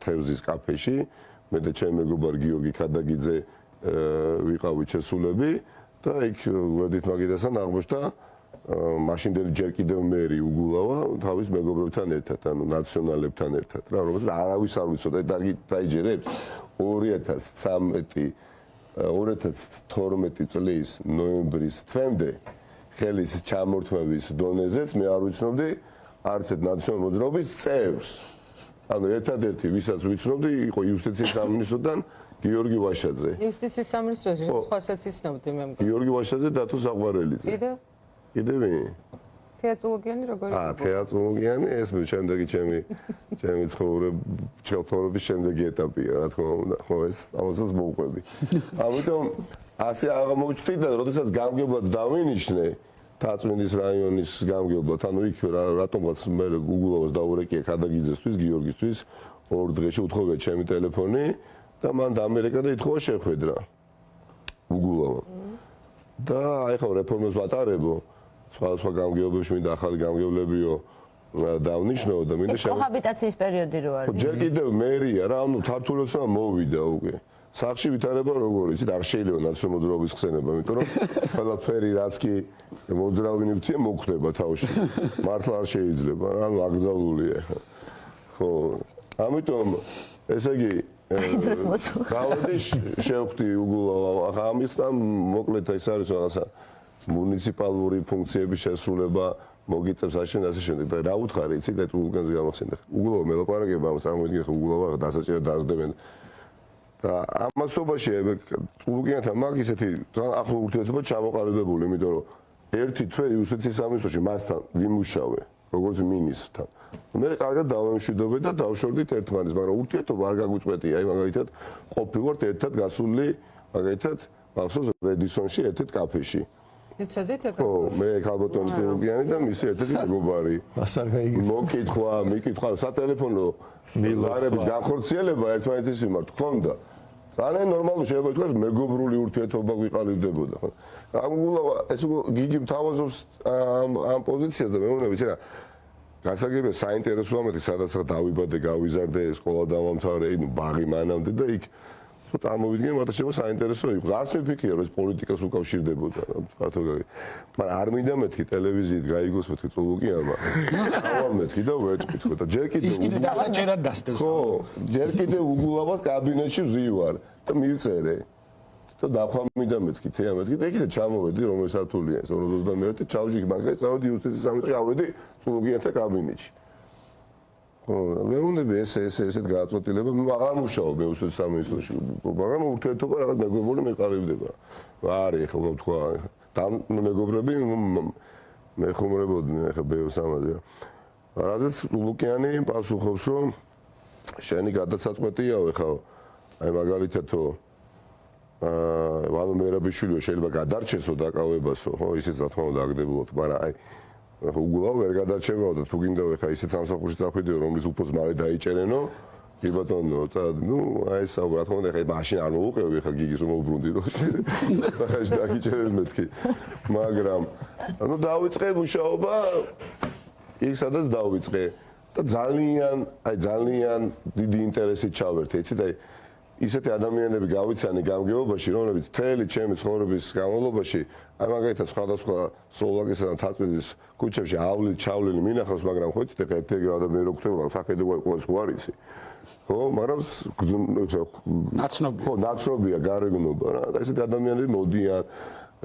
თევზის კაფეში მე და ჩემი მეგობარ გიორგი ქადაგიძე ვიყავით შესულები და იქ ვედით მაგიდასთან აღმოჩნდა მაშინდელი ჯერ კიდევ მერი უგულავა თავის მეგობრებთან ერთად ანუ ნაციონალებთან ერთად რა რომელსაც არავის არ ვიცოდა დაიჯერებს 2012 წლის ნოემბრის თვემდე ხელის ჩამორთმევის დონეზეც მე არ ვიცნობდი არც ერთ ნაციონალურ მოძრაობის წევრს. ანუ ერთადერთი ვისაც ვიცნობდი იყო იუსტიციის სამინისტროდან გიორგი ვაშაძე. იუსტიციის სამინისტროში სხვასაც იცნობდი მე მგონი. გიორგი ვაშაძე და თუ საყვარელიძე. კიდევ ვინ? თეატროლოგიანი როგორ იყო? თეატროლოგიანი ეს მე შემდეგი ჩემი ცხოვრების შემდეგი ეტაპია რა თქმა უნდა. ხო ეს ამასაც მოვყვები. ამიტომ ასე აღმოჩნდა და როდესაც გამგებლად დავინიშნე თაწმინდის რაიონის გამგებლად, ანუ იქ რატომღაც მე უგულავას დაურეკია ქადაგიძესთვის, გიორგისთვის 2 დღეში უთხოვია ჩემი ტელეფონი და მან დაამერიკა და ითხოვა შეხვედრა უგულავა. და აი ხო რეფორმებს ვატარებო, სხვა გამგებლებში მინდა ახალი გამგებლებიო დავნიშნო და მინდა კოჰაბიტაციის პერიოდი რო არის. ჯერ კიდევ მერია რა, ანუ თართულოცმა მოვიდა უკვე. სახში ვითარება როგორ იცით არ შეიძლება ნაციონალური მოძრაობის ხსენება, იმიტომ რომ ყველაფერი რაც კი მოძრავინი ვთია მოხდება თავში. მართლა არ შეიძლება, ანუ აკრძალულია. ხო, ამიტომ ესე იგი გავედი შევხვდი უგულავა, ახლა ამისთან მოკლედ ეს არის რაღაცა მუნიციპალური ფუნქციების შესრულება მოგიწევს აშენ ასე შემდეგ და რა უთხარი იცით და უგანზე გამახსენდა. უგულავა მელაპარაკება ამას წარმოიდგინე ხო უგულავა დასაჭერად დაასდებენ და ამასობაში წულუკიანთან მაგ ისეთი ძალიან ახლო ურთიერთობა ჩამოყალიბებული, იმიტომ რომ ერთი თვე იუსტიციის სამინისტროში მასთან ვიმუშავე, როგორც მინისტრთან. მე კარგად დავემშვიდობე და დავშორდით ერთმანეთს, მაგრამ ურთიერთობა არ გაგვიწყვეტია, აი მაგალითად ყოფილვართ ერთად გასული, მაგალითად მახსოვს რედისონში ერთ-ერთ კაფეში. იცოდით ეგ? ხო, მე ქალბატონი წულუკიანი და მისი ერთ-ერთი მეგობარი. მას არ გაიგე. მიკითხვა, სატელეფონო მილარების განხორციელება ერთმანეთის მიმართ ქონდა. ძალიან ნორმალური შეიძლება ითქვას მეგობრული ურთიერთობა გვიყალიბდებოდა ხო ეს გიგი მთავაზობს ამ პოზიციას და მე უნდა ვიცი რა გასაგებია საინტერესოა მეთქი სადაც რა დავიბადე გავიზარდე სკოლა დავამთავრე ბაღი მანამდე და იქ ცოტა ამოვიდგინე მაგრამ შეიძლება საინტერესო იყოს არც მიფიქრია რომ ეს პოლიტიკას უკავშირდებოდა ქართული მაგრამ არ მინდა მეთქი ტელევიზიით გაიგოს მეთქი წულუკიანმა ავალ მეთქი და ვეთქვით ხო და ჯერ კიდევ ის კიდე დასაჭერად დასდეს ხო ჯერ კიდევ უგულავას კაბინეტში ვზივარ და მივწერე და დახვამიდა მეთქი თეა მეთქი და იქიდან ჩამოვედი რომ ესართულია 21 ჩავჯიქი მაგალითად წავედი იუსტიციის სამინისტროში ავედი წულუკიანთა კაბინეტში ხო მეუნები ესეთ გააწყვეტილება აღარ მუშაობ იუსტიციის სამინისტროში მაგრამ ურთიერთობა რაღაც მეგობრული მეყალიბდება არის ხო თქვა და მეგობრები მეხუმრებოდნენ ხა ბევრს ამაზე რადგან წულუკიანი პასუხობს რომ შენი გადაცაწყვეტიაო ხა აი მაგალითადო ვანო მერაბიშვილიო შეიძლება გადარჩესო დაკავებასო ხო ისიც რა თქმა უნდა აგდებულოთ მაგრამ აი უგულავ ვერ გადარჩებაო და თუ გინდა ხა ისეთ სამსახურში წახვიდეო რომლის უფოს მალე დაიჭერენო კი ბატონო ნუ აი ეს რა თქმა უნდა ხა მაშინ არ მოუყევი ხა გიგის მომბრუნდი რო ხა ეს დაგიჭერენ მეთქი მაგრამ ნუ დავიწყე მუშაობა იქ სადაც დავიწყე და ძალიან დიდი ინტერესით ჩავერთე იცით აი ისეთი ადამიანები გავიცანი გამგეობაში, რომლებიც მთელი ჩემი ცხოვრების განმავლობაში, აი მაგალითად სხვადასხვა სლოვაკეთსა და თათბირის ქუჩებში ჩავლილი მინახავს, მაგრამ ხო იცით ხა ერთი ადამიანი რო გქონდა, სახედო ყოველს ხო არის. ხო, მაგრამ ნაცნობია გარეგნობა რა. და ესეთი ადამიანები მოდიან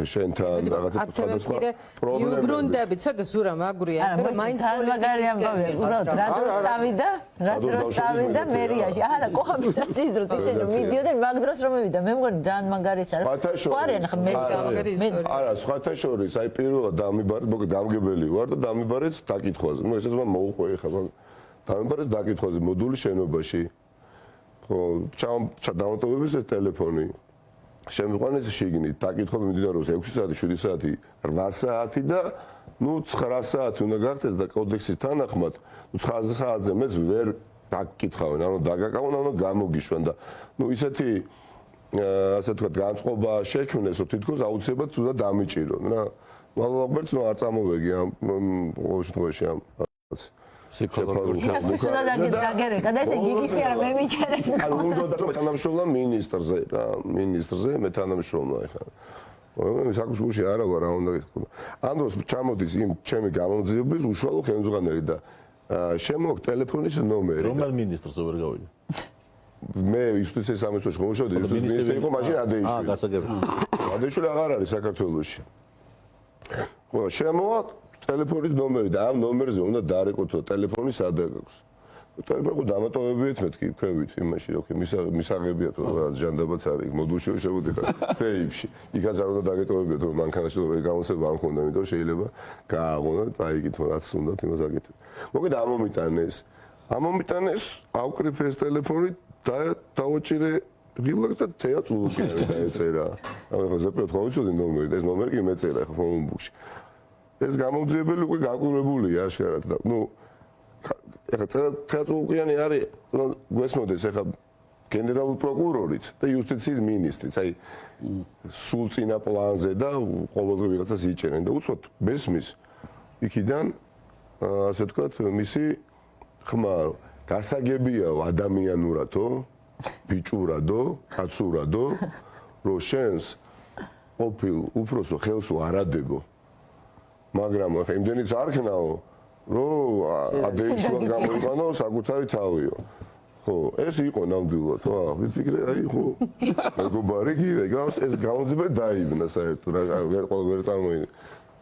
შენთან რაღაცა სხვადასხვა პრობლემები. იუბრუნდები, ცოტა ზურა მაგურია, რომ მაინც პოლიტიკის ამბავია. უბრალოდ რა დროს წავიდა მერიაში. არა, კოჰაბიტაციის დროს ისე რომ მიდიოდნენ მაგ დროს რომ მივიდა. მე მგონი ძალიან მაგარიც არის. ყარიან ხა მე არა, სხვათა შორის აი პირველად დამიბარეთ, მოკლედ დამგებელი ვარ და დამიბარეთ დაკითხვაზე. ნუ ესეც მან მოუყვე ხა დამიბარეთ დაკითხვაზე მოდული შენობაში. ხო, ჩადამატებების ეს ტელეფონი შემიყვანეს შიგნით, დაკითხვა მიმდინარეობს 6 საათი, 7 საათი, 8 საათი და ნუ 9 საათი უნდა გახდეს და კოდექსის თანახმად, ნუ 9 საათზე მეც ვერ დაკითხავენ, ანუ დაგაკავონ, ანუ გამოგიშვენ და ნუ ისეთი ასე ვთქვათ, განწყობა შექმნეს, რომ თითქოს აუცილებლად უნდა დამიჭირონ რა. მალობერც ნუ არ წამოვეგი ამ ყოველ შემთხვევაში ამ ფსიქოლოგიურად დაგერეკა და ესე გიგისი არა მე მიჩერე. ანუ უნდა თანამშრომლა მინისტრზე რა, მინისტრზე მე თანამშრომლა ხა. მე საკუთრებში არა ვარ, რა უნდა გითხრა. ამ დროს ჩამოდის იმ ჩემი გამომძიების უშუალო ხელმძღვანელი და შემოაქვს ტელეფონის ნომერი. რომელ მინისტრზე ვერ გავიგე? მე იუსტიციის სამინისტროში ხომშავდი, იუსტიციის მინისტრი იყო მაშინ ადეიშვილი. გასაგებია. ადეიშვილი აღარ არის საქართველოში. ხო, შემოაქვს ტელეფონის ნომერი და ამ ნომერზე უნდა დარეკოთო ტელეფონის ადაგაქვს. ტელეფონი დამატოვებიეთ მეთქი ქვევით იმაში, ოკეი, მისაღებიათ რომ რა ჟანდაბაც არის, მოდულში შევუდიხარ სეიფში. იქაც არ უნდა დაგეტოვებიათ რომ მანქანაში გამოსება არ მქონდა, იმიტომ რომ შეიძლება გააღონო და წაიკითხო რაც უნდათ იმას აკეთებ. მოკლედ ამომიტანეს, ავკრიფე ეს ტელეფონი და დავაჭირე დილაკს და თეა წულუკიანი დაეწერა. ანუ ზეპროთ ხო ვიცოდი ნომერი და ეს ნომერი კი მეწერა ხო ფონბუქში. ეს გამომძიებელი უკვე გაკვირვებულია აშკარად და ნუ ეხლა თეატრალიანი არის გვესმოდეს ეხლა გენერალური პროკურორიც და იუსტიციის მინისტრიც აი სულ წინა პლანზე და ყოველდღე ვიღაცას იჭერენ და უცბად მესმის იქიდან ასე ვთქვათ მისი ხმა გასაგებია ადამიანურადო ბიჭურადო კაცურადო რომ შენს ყოფილ უფროსო ხელს უარადებო მაგრამ ახლა იმდენიც არ ხნაო რომ ადეიშვა გამოიყანო საკუთარი თავიო ხო ეს იყო ნამდვილად ხო ვიფიქრე აი ხო მეგობარი კი ეს გამოძიება დაიბნა საერთოდ ვერ წარმოიდგინე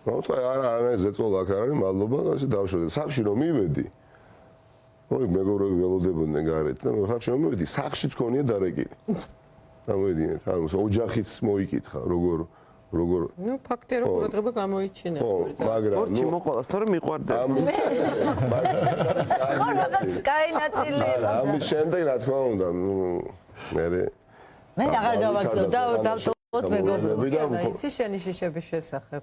მოთვა არა ზეწოლა აქ არ არის მადლობა და ესე დავშორე სახში რომ მივედი ხო მეგობრები ველოდებოდნენ გარეთ და სახში რომ მივედი სახშიც ქონია დარეკილი გამოიდინეთ ანუ ოჯახიც მოიკითხა როგორ ნუ ფაქტია რომ ყურადღება გამოიჩინა მაგრამ ორჩი მოყოლას თორე მიყვარდა რაღაც კაინაცილი ამის შემდეგ რა თქმა უნდა მე აღარ გავაგზავნე და დავტოვოთ მეგობრები იცი შენი შიშების შესახებ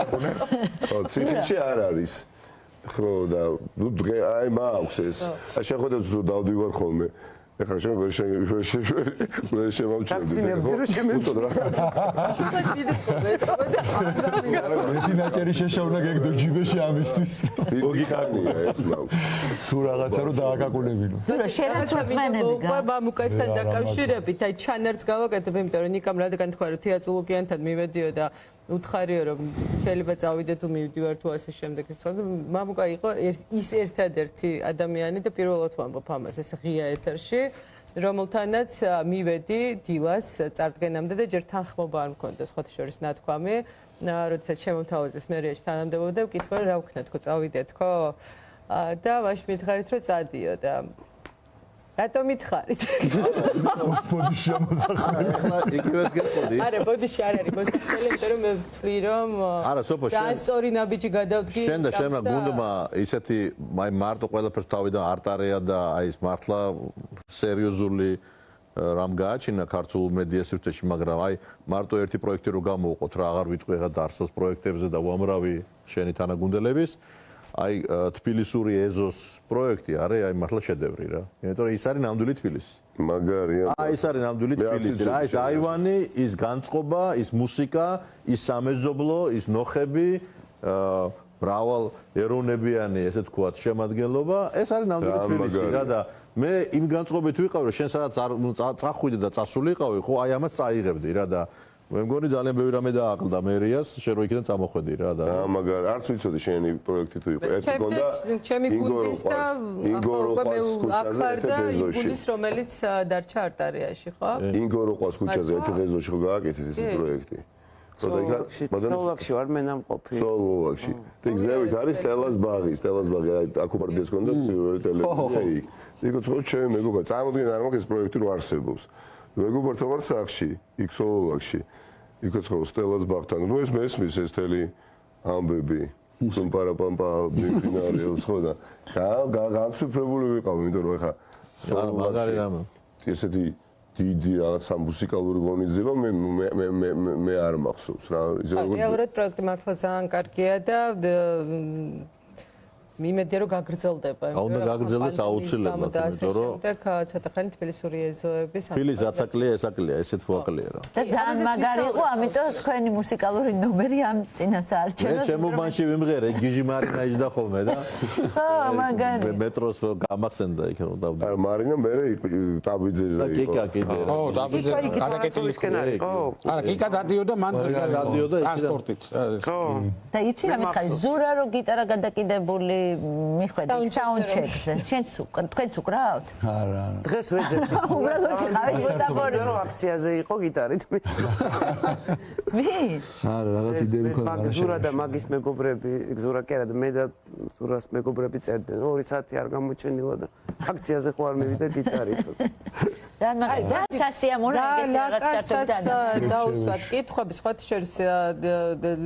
დააყუნე. ხო, ციფრში არ არის. ხო და ნუ აი მაქვს ეს. აი შეხედავთ რომ დავდივარ ხოლმე. ეხლა შენ ვერ შემოვჩერდი. ვაქცინები რომ შემოვჩერდი. რაღაც. ერთი ნაჭერი შეშავნა გეგდო ჯიბეში ამისთვის. ლოგიკანია ეს მაქვს. თუ რაღაცა რომ დააკაკუნებინო. ზურა შენაც რწმენები გა. მამუკასთან დაკავშირებით, აი ჩანართს გავაკეთებ, იმიტომ რომ ნიკამ რადგან თქვა რომ თეატროლოგიანთან მივედიო და უთხარიო რომ შეიძლება წავიდე თუ მივდივარ თუ ასე შემდეგ ის ხო მამუკა იყო ის ერთადერთი ადამიანი და პირველად ვამბობ ამას ეს ღია ეთერში რომელთანაც მივედი დილას წარდგენამდე და ჯერ თანხმობა არ მქონდა სხვათა შორის ნათქვამი როდესაც შემომთავაზეს მერიაში თანამდებობა და ვკითხე რა ვქნა თქო წავიდე თქო და ვაში მითხარით რომ წადიო და რატომ მითხარით? ბოდიში შემოსახული. ახლა იგივეს გეყოდი. არა, ბოდიში არ არის მოსახლე, იმიტომ რომ მე ვთვლი რომ არა, სოფო შენ სწორი ნაბიჯი გადავდგი. შენ და შენ გუნდმა ისეთი აი მარტო ყველაფერს თავიდან არტარია და აი ეს მართლა სერიოზული რამ გააჩინა ქართულ მედია სივრცეში, მაგრამ აი მარტო ერთი პროექტი რო გამოვყოთ რა აღარ ვიტყვი რა დარსოს პროექტებზე და უამრავი შენი თანაგუნდელების აი თბილისური ეზოს პროექტი არის აი მართლა შედევრი რა. იმიტომ რომ ის არის ნამდვილი თბილისი. მაგარია. აი ეს არის ნამდვილი თბილისი რა. ეს აივანი, ის განწყობა, ის მუსიკა, ის სამეზობლო, ის ნოხები, მრავალ ეროვნებიანი ესე თქვათ შემადგენლობა, ეს არის ნამდვილი თბილისი რა და მე იმ განწყობით ვიყავ რომ შენ სადაც არ წახვიდე და წასულიყავი, ხო აი ამას წაიღებდი რა და მე მგონი ძალიან ბევრი რამე დააყლდა მერიას, შენ რო იქიდან წამოხვედი რა და მაგარ არც ვიცოდი შენი პროექტი თუ იყო. ერთი გონდა ჩემი გუნდის და მე აქარ და გუნდის რომელიც დარჩა არტარიაში, ხო? ინგორო ყავს ქუჩაზე ერთი ღეზოში ხო გააკეთეთ ეს პროექტი. სოლვაკში ვარ მე ნამყოფი. სოლვაკში. და გზებით არის სტელას ბაღი, სტელას ბაღი აკუპარდეს კონდა პირველი ტელევიზია იქ. იქ ხო ჩემი მეგობარი წარმოდგენა არ მაქვს ეს პროექტი რო არსებობს. მეგობართან ვარ სახში, იქ სოლვაკში. იქ ხო სტელას ბაღთან. ნუ ეს მესმის ეს თელი ამბები. პამპარაპამპა ბინარიოს ხო და განცვიფრებული ვიყავ, იმიტომ რომ ეხა მაგარი რამე. ესეთი დიდი რაღაცა მუსიკალური ღონისძიება მე არ მახსოვს რა. რეალურად პროექტი მართლა ძალიან კარგია და მიმედია რომ გაგრძელდება. უნდა გაგრძელდეს აუცილებლად, იმიტომ რომ ცოტა ხანი თბილისური ეზოების თბილისი აცაკლია, ესაკლია, ესეთ ვაკლია რა. და ძალიან მაგარი იყო, ამიტომ თქვენი მუსიკალური ნომერი ამ წინას არჩევთ. მე ჩემობანში ვიმღერე, გიჟი მარინა იჯდა ხოლმე და ხო, მაგარი. მეტროს გამახსენდა იქ რომ დავდო. არა, მარინა მე ტაბიძეზე და კიკა კიდე. ხო, ტაბიძე გადაკეტილი ხო. არა, კიკა დადიოდა მან გადადიოდა ტრანსპორტით. ხო. და იცი რა მითხარი, ზურა რო გიტარა გადაკიდებული მიხვედი საუნდჩეკზე. შენც თქვენც უკრავთ? არა. დღეს ვეძებდი. უბრალოდ იყავით მოსახური. რომ აქციაზე იყო გიტარით მის. ვი? არა, რაღაც იდეები მქონდა. მაგ ზურა და მაგის მეგობრები, ზურა კი არა და მე და ზურას მეგობრები წერდნენ. 2 საათი არ გამოჩენილა და აქციაზე ხო არ მივიდა გიტარით. ძალიან სასიამოვნო ლაკასაც დაუსვათ კითხვები სხვათა შორის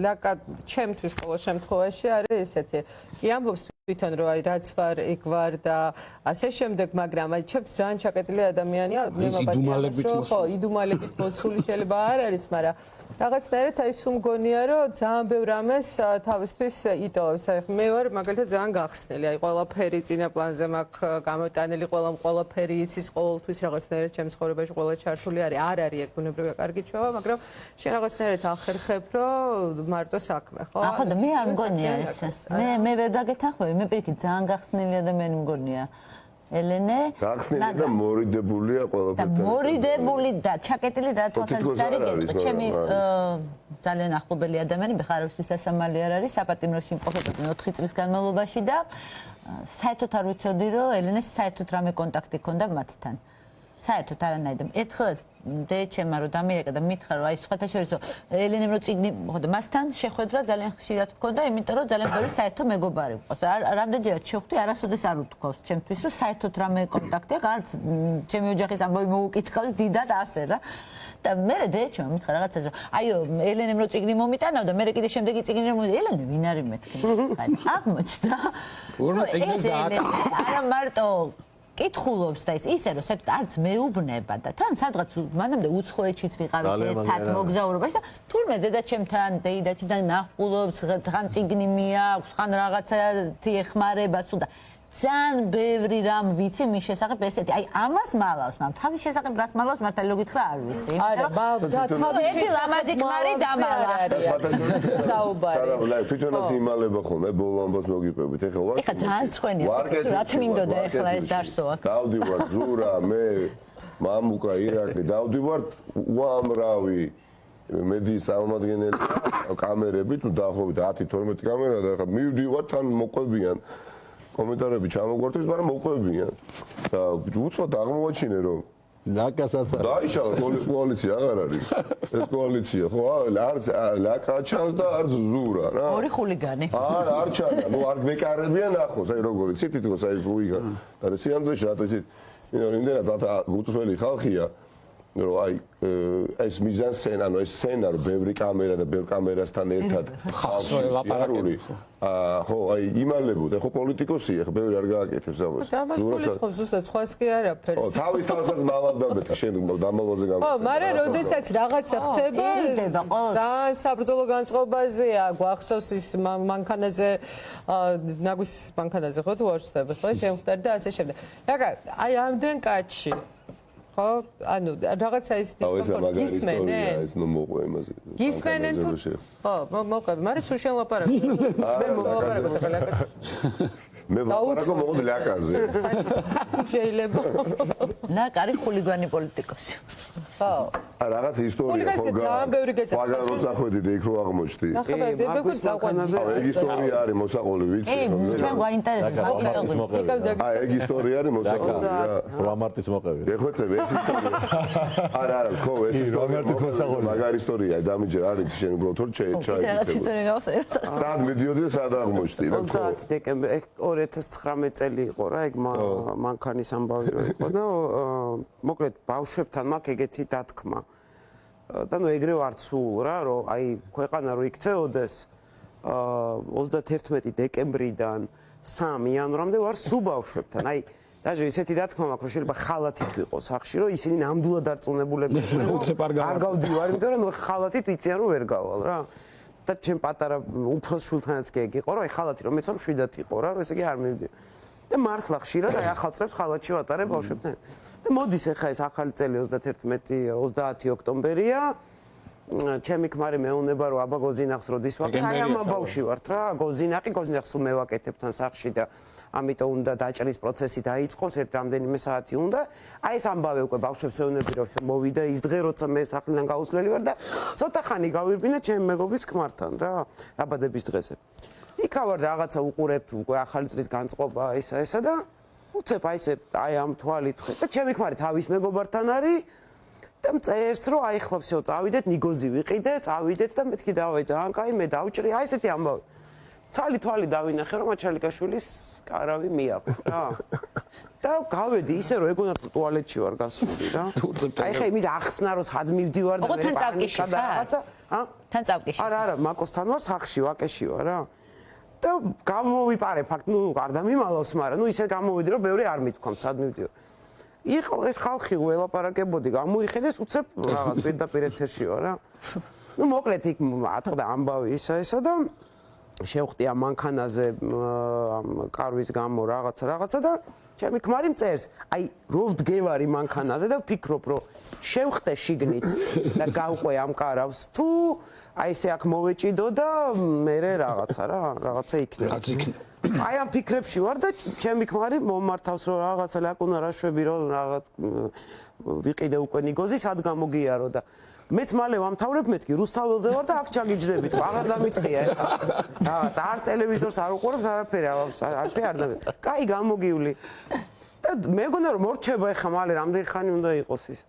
ლაკა ჩემთვის ყოველ შემთხვევაში არის ესეთი კი ამბობს თვითონ რომ აი რაც ვარ იქ ვარ და ასე შემდეგ მაგრამ აი ჩემს ძალიან ჩაკეტილი ადამიანია მე იდუმალებით ხო იდუმალებით მოცული შეიძლება არ არის მაგრამ რაღაცნაირად აი სულ მგონია რომ ძალიან ბევრ რამეს თავისთვის იტოვებს აი მე ვარ მაგალითად ძალიან გახსნილი აი ყველაფერი წინა პლანზე მაქვს გამოტანილი ყველაფერი იცის ყოველთვის რაღაცნაირად ჩემს ცხოვრებაში ყველა ჩართული არის არ არის ეგ ბუნებრივია კარგი ჩვევა მაგრამ შენ რაღაცნაირად ახერხებ რომ მარტო საქმე ხო ახლა და მე არ მგონია ეს მე ვერ დაგეთანხმები მე პირიქით ძალიან გახსნილი ადამიანი მგონია ელენე გახსნილი და მორიდებულია ყველაფერთან. და მორიდებული და ჩაკეტილი რა თვალსაზრისით არის გეტყვი. ჩემი ძალიან ახლობელი ადამიანი ბეხარავისთვის დასამალი არ არის, საპატიმროში იმყოფებოდნენ 4 წლის განმავლობაში და საერთოდ არ ვიცოდი რომ ელენეს საერთოდ რამე კონტაქტი ჰქონდა მათთან. საერთოდ არანაირად. ერთხელ დეჩემა რომ დამირეკა და მითხრა რომ აი სხვათა შორის ელენემ რო წიგნი მოხდა მასთან შეხვედრა ძალიან ხშირად ჰქონდა, იმიტომ რომ ძალიან ბევრი საერთო მეგობარი ყავს. რამდენჯერად შევხვდი, არასოდეს არ უთქვავს ჩემთვის რომ საერთოდ რამე კონტაქტი აქვს, არც ჩემი ოჯახის ამბავი მოუკითხავს დიდად ასე რა. და მე დეჩემა მითხრა რაღაცას რომ აიო ელენემ რო წიგნი მომიტანავდა, მე კიდე შემდეგი წიგნი რომ ელენე ვინ არის მეთქი. აღმოჩნდა. ორმა წიგნს დაატყვა. არა მარტო კითხულობს და ისე რომ საერთოდ არც მეუბნება და თან სადღაც მანამდე უცხოეთშიც ვიყავით ერთად მოგზაურობაში და თურმე დედაჩემთან, დეიდაჩემთან ნახულობს, თან წიგნი მიაქვს, თან რაღაცა ეხმარება სულ და ძალიან ბევრი რამ ვიცი მის შესახებ ესეთი. აი ამას მალავს, მაგრამ თავის შესახებ რას მალავს მართალი რო გითხრა არ ვიცი. არა, თავის ერთი ლამაზი ქმარი დამალა. საერთოდ თვითონაც იმალება ხოლმე ბოლო ამბავს მოგიყვებით. ეხლა ვარ. ეხლა ძალიან ცხვენია. რა თმინდოდა ეხლა ეს დარსოა. დავდივარ ზურა, მე მამუკა ირაკლი, დავდივარ უამრავი მედიის წარმომადგენელი კამერებით, ნუ დაახლოებით 10-12 კამერა და ეხლა მივდივარ თან მოყვებიან კომენტარები ჩამოგვართვის, მაგრამ მოყვებიან. და უცხოდ აღმოაჩინე რომ ლაკასაც დაიშალა კოალიცია აღარ არის. ეს კოალიცია ხო არც ლაკა ჩანს და არც ზურა რა. ორი ხულიგანი. არ ჩანა, ნუ არ მეკარებიან ახოს, აი როგორი ციტითქოს აი უიგა. და სიამდვილეში რატო იცით? იმდენად უცხოელი ხალხია რომ აი ეს მიზანსცენა, ანუ ეს სცენარო, ბევრი კამერა და ბევრ კამერასთან ერთად ხალხი ლაპარაკული. ხო, აი იმალებოდა, ხო პოლიტიკოსია, ხო ბევრი არ გააკეთებს ამას. ამას გულისხმობს ზუსტად სხვას კი არაფერს. ხო, თავის თავსაც მავადაბეთ, შენ დამალვაზე გამოსა. ხო, მაგრამ როდესაც რაღაცა ხდება, ძალიან საბრძოლო განწყობაზეა, გვახსოვს ის მანქანაზე, ნაგვის მანქანაზე ხო თუ არ ვცდები, ხო, შემხვდარი და ასე შემდეგ. რაგა, აი ამდენ კაცში ხო, ანუ რაღაცა ის დისკომფორტი გისმენენ? ეს ნუ მოყვე იმაზე. გისმენენ თუ? ხო, მოყვე, მაგრამ სულ შელაპარაკო. მე მოვაპარაკო და ლაკას. მე ვაპარაკო მოგდ ლაკაზე. შეიძლება. ლაკა არის ხულიგანი პოლიტიკოსი. ხო. რაღაც ისტორია ხო ძალიან ბევრი გეცეს. მაგრამ როცა ხვედი და იქ რო აღმოჩნდი. ახლა დებეკოს წაყვანაზე. ეგ ისტორია არის მოსაყოლი ვიცი. ჩვენ გვაინტერესებს. ეგ ისტორია არის მოსაყოლი რა. რამარტის მოყევი. ეხვეწები ეს ისტორია. არა, ხო, ეს ისტორია მაგარი ისტორია, დამიჯერ არის შენ უბრალოდ თორ ჩაიქცევა. სად მიდიოდი და სად აღმოჩნდი რა ხო. 30 დეკემბერი 2019 წელი იყო რა, ეგ მანქანის ამბავი რო იყო და მოკლედ ბავშვებთან მაქვს ეგეთი დათქმა. და ნუ ეგრევე არ სულ რა, რომ აი ქვეყანა რო იქცეოდეს 31 დეკემბრიდან 3 იანვრამდე ვარ სულ ბავშვებთან. აი დაჟე ისეთი დათქმა მაქვს, რომ შეიძლება ხალათით ვიყო სახში, რომ ისინი ნამდვილად დარწმუნებულები არ გავდივარ, იმიტომ რომ ხალათით ვიციან რომ ვერ გავალ რა. და ჩემ პატარა უფროს შულთანაც კი ეგ იყო, რომ აი ხალათი რომ მეცომ შვიდათ იყო რა, რომ ესე იგი არ მივდივარ. და მართლა ხშირად აი ახალწლებს ხალათში ვატარებ ბავშვებთან. და მოდის ახლა ეს ახალი წელი 30 ოქტომბერია. ჩემი ქმარი მეუნება რომ აბა გოზინახს როდის ვაკეთებ. აი ამ ბავში ვართ რა, გოზინახს მე ვაკეთებ თან სახში და ამიტომ უნდა დაჭრის პროცესი დაიწყოს, ერთ რამდენიმე საათი უნდა. აი ეს ამბავე უკვე ბავშვებს მეუნები რომ მოვიდა ის დღე, როცა მე სახლიდან გაუსვლელი ვარ და ცოტა ხანი გავირბინა ჩემი მეგობრის ქმართან რა, დაბადების დღეზე. იქა ვარ რაღაცა უყურებთ უკვე ახალი წლის განწყობა ესა და უცებ აი ესე აი ამ თვალით ხედავ და ჩემი ქმარი თავის მეგობართან არის და მწერს რომ აი ხლა всё წავიდეთ ნიგოზი ვიყიდე წავიდეთ და მეთქი დავაი ძალიან კაი მე დავჭრი აი ესეთი ამბავი ცალი თვალი დავინახე რომ მაჩალიკაშვილის კარავი მიაქვს რა და გავედი ისე რომ ეგონათ ტუალეტში ვარ გასული რა აი ხა იმის ახსნა რომ სად მივდივარ და მე პანიკა და რაღაცა თან წავკიში არა მაკოსთან ვარ სახში ვაკეში ვარ რა და გამოვიპარე ფაქტ ნუ არ დამიმალავს მაგრამ ნუ ისე გამოვიდი რომ ბევრი არ მithქვამთ სად მივდივარ იყო ეს ხალხი ველაპარაკებოდი გამოიხედეს უცებ რაღაც პირდაპირ ეთერში ვარ რა ნუ მოკლედ იქ ატყდა ამბავი ესა და შევხვდი ამ მანქანაზე კარვის გამო რაღაცა და ჩემი ქმარი მწერს აი რო ვდგევარი მანქანაზე და ვფიქრობ რომ შევხვდე შიგნით და გავყვე ამ კარავს თუ აი ესე აქ მოვეჭიდო და მე რაღაცა იქნება აი ამ ფიქრებში ვარ და ჩემი ქმარი მომართავს რომ რაღაცა ლაკუნა რაშვები რომ რაღაც ვიყიდე უკვე ნიგოზი სად გამოგიარო და მეც მალე ვამთავრებ მეთქი რუსთაველზე ვარ და აქ ჩაგიჯდებით აღარ დამიწყია რაღაც არც ტელევიზორს არ უყურებს არაფერი არ და კაი გამოგივლი და მე მგონა რომ მორჩება ეხა მალე რამდენი ხანი უნდა იყოს ის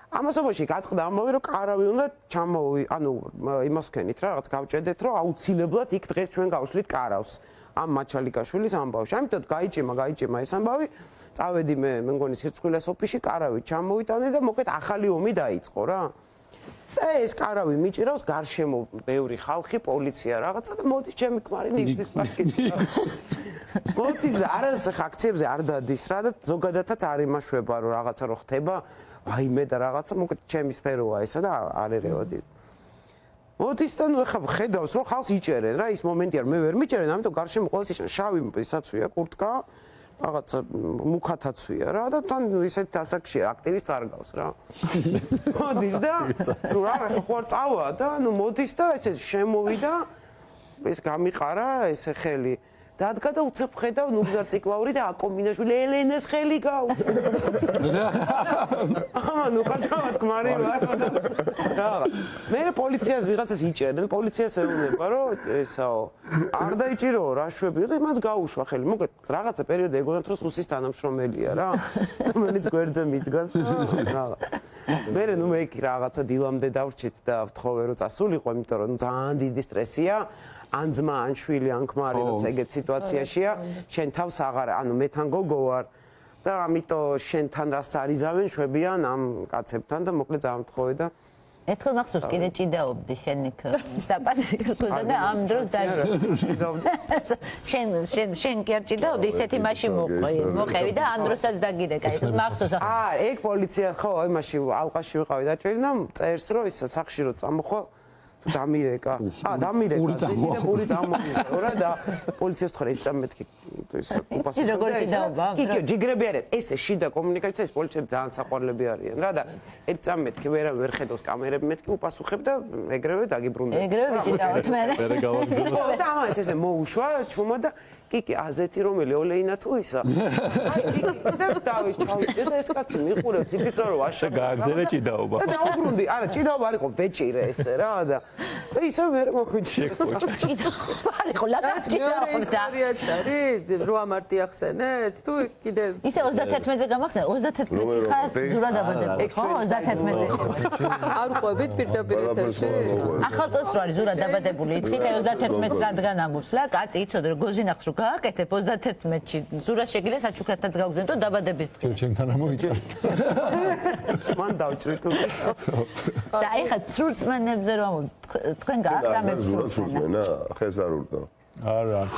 ამასობაში გატყდა ამბავი რომ კარავი უნდა ჩამოვი ანუ იმას ვქენით რა რაღაც გავჭედეთ რომ აუცილებლად იქ დღეს ჩვენ გავშლით კარავს ამ მაჩალიკაშვილის ამბავში ამიტომ გაიჭემა ეს ამბავი წავედი მე მგონი სირცხვილეს ოფისში კარავი ჩამოვიტანე და მოკლედ ახალი ომი დაიწყო რა და ეს კარავი მიჭირავს გარშემო ბევრი ხალხი პოლიცია რაღაცა და მოდი ჩემი ქმარი ნიგზის პარკში მოდის და არას აქციებზე არ დადის რა და ზოგადადაც არ იმაშვება რომ რაღაცა რო ხდება აი მე და რაღაცა მოკლედ ჩემი სფეროა ესა და არ ერევადი მოდის და ნუ ხა ხედავს რომ ხალხს იჭერენ რა ის მომენტია რომ მე ვერ მიჭერენ ამიტომ გარშემო ყოველს იჭერენ შავი ისაცვია კურტკა რაღაცა მუქათაცვია რა და თან ისეთ ასაკში აქტივის წარგავს რა მოდის და ნუ რა ხوار წავა და ნუ მოდის და ესე შემოვიდა ეს გამიყარა ესე ხელი დადგა და უცებ ხედავ ნუგზარ ციკლაური და აკომინაშვილი ელენეს ხელი გაუშვი ამა ნუ კაცავად ქმარი ვარ რა მე პოლიციას ვიღაცას იჭერენ პოლიციას ეუბნება რომ ესაო არ დაიჭირო რა შვები და იმას გაუშვა ხელი მოკლედ რაღაცა პერიოდი ეგონათ რომ სუსის თანამშრომელია რა რომელიც გვერდზე მიდგას რა მე ნუ მე იქ რაღაცა დილამდე დავრჩით და ვთხოვე რომ წასულიყო იმიტომ რომ ძალიან დიდი სტრესია ან ძმა ან შვილი ან ქმარი როცა ეგეთ სიტუაციაშია შენ თავს აღარ ანუ მე თან გოგო ვარ და ამიტომ შენთან რას არიზავენ შვებიან ამ კაცებთან და მოკლედ ამთხოვე და ერთხელ მახსოვს კიდე ჭიდაობდი შენ იქ საპატრიოტოზე და ამ დროს შენ კი არ ჭიდაობდი ისეთი მაშინ მოყევი და ამ დროსაც დაგიდე კაი მახსოვს ეგ პოლიცია ხო იმაში ალყაში ვიყავი დაჭერილი და წერს რომ ის სახში რო წამოხვა დამირეკა დამირეკა ზედა პური წამოვიდა რა და პოლიციას თქვა ეს წამეთქი ეს უპასუხო როგორ ჭიდაობა კი ჯიგრები არიან ესე შიდა კომუნიკაცია ეს პოლიციები ძალიან საყვარლები არიან რა და ერთ წამეთქი ვერ ხედავს კამერები მეთქი უპასუხებ და ეგრევე დაგიბრუნდა ეგრევე ვიჭიდავთ მე მე გავაგზავნე და ამას ესე მოუშვა ჩუმა და კიკი აზეთი რომელი ოლეინა თუ ისა აი კიკი და დავით ჩავიდე და ეს კაცი მიყურებს იფიქრა რომ აშა გააგზავნე ჭიდაობა და დაუბრუნდი არა ჭიდაობა არ იყო ვეჭირე ესე რა და ისე ვერ მოხვიჭი ჭიდაობა არ იყო ლაპარაკი ჭიდაობს და ისტორიაც არის 8 მარტი ახსენეთ თუ კიდე ისე 31-ზე გამახსენე 31-ში ხარ ზურა დაბადებული ხო 31-ში არ ყვებით პირდაპირ ეთერში ახალ წელს რო არის ზურა დაბადებული იცი და 31-ს რადგან ამბობს რა კაცი იცოდე რომ გოზინახს რო გააკეთებ 31-ში ზურას შეგიძლია საჩუქრათაც გავგზავნო დაბადების დღე ჩემთან ამოვიჭრე მან დავჭრი თუ და ეხლა ცრურწმენებზე რომ თქვენ გააკეთებთ ზურა ხეს არ ურდა არა არც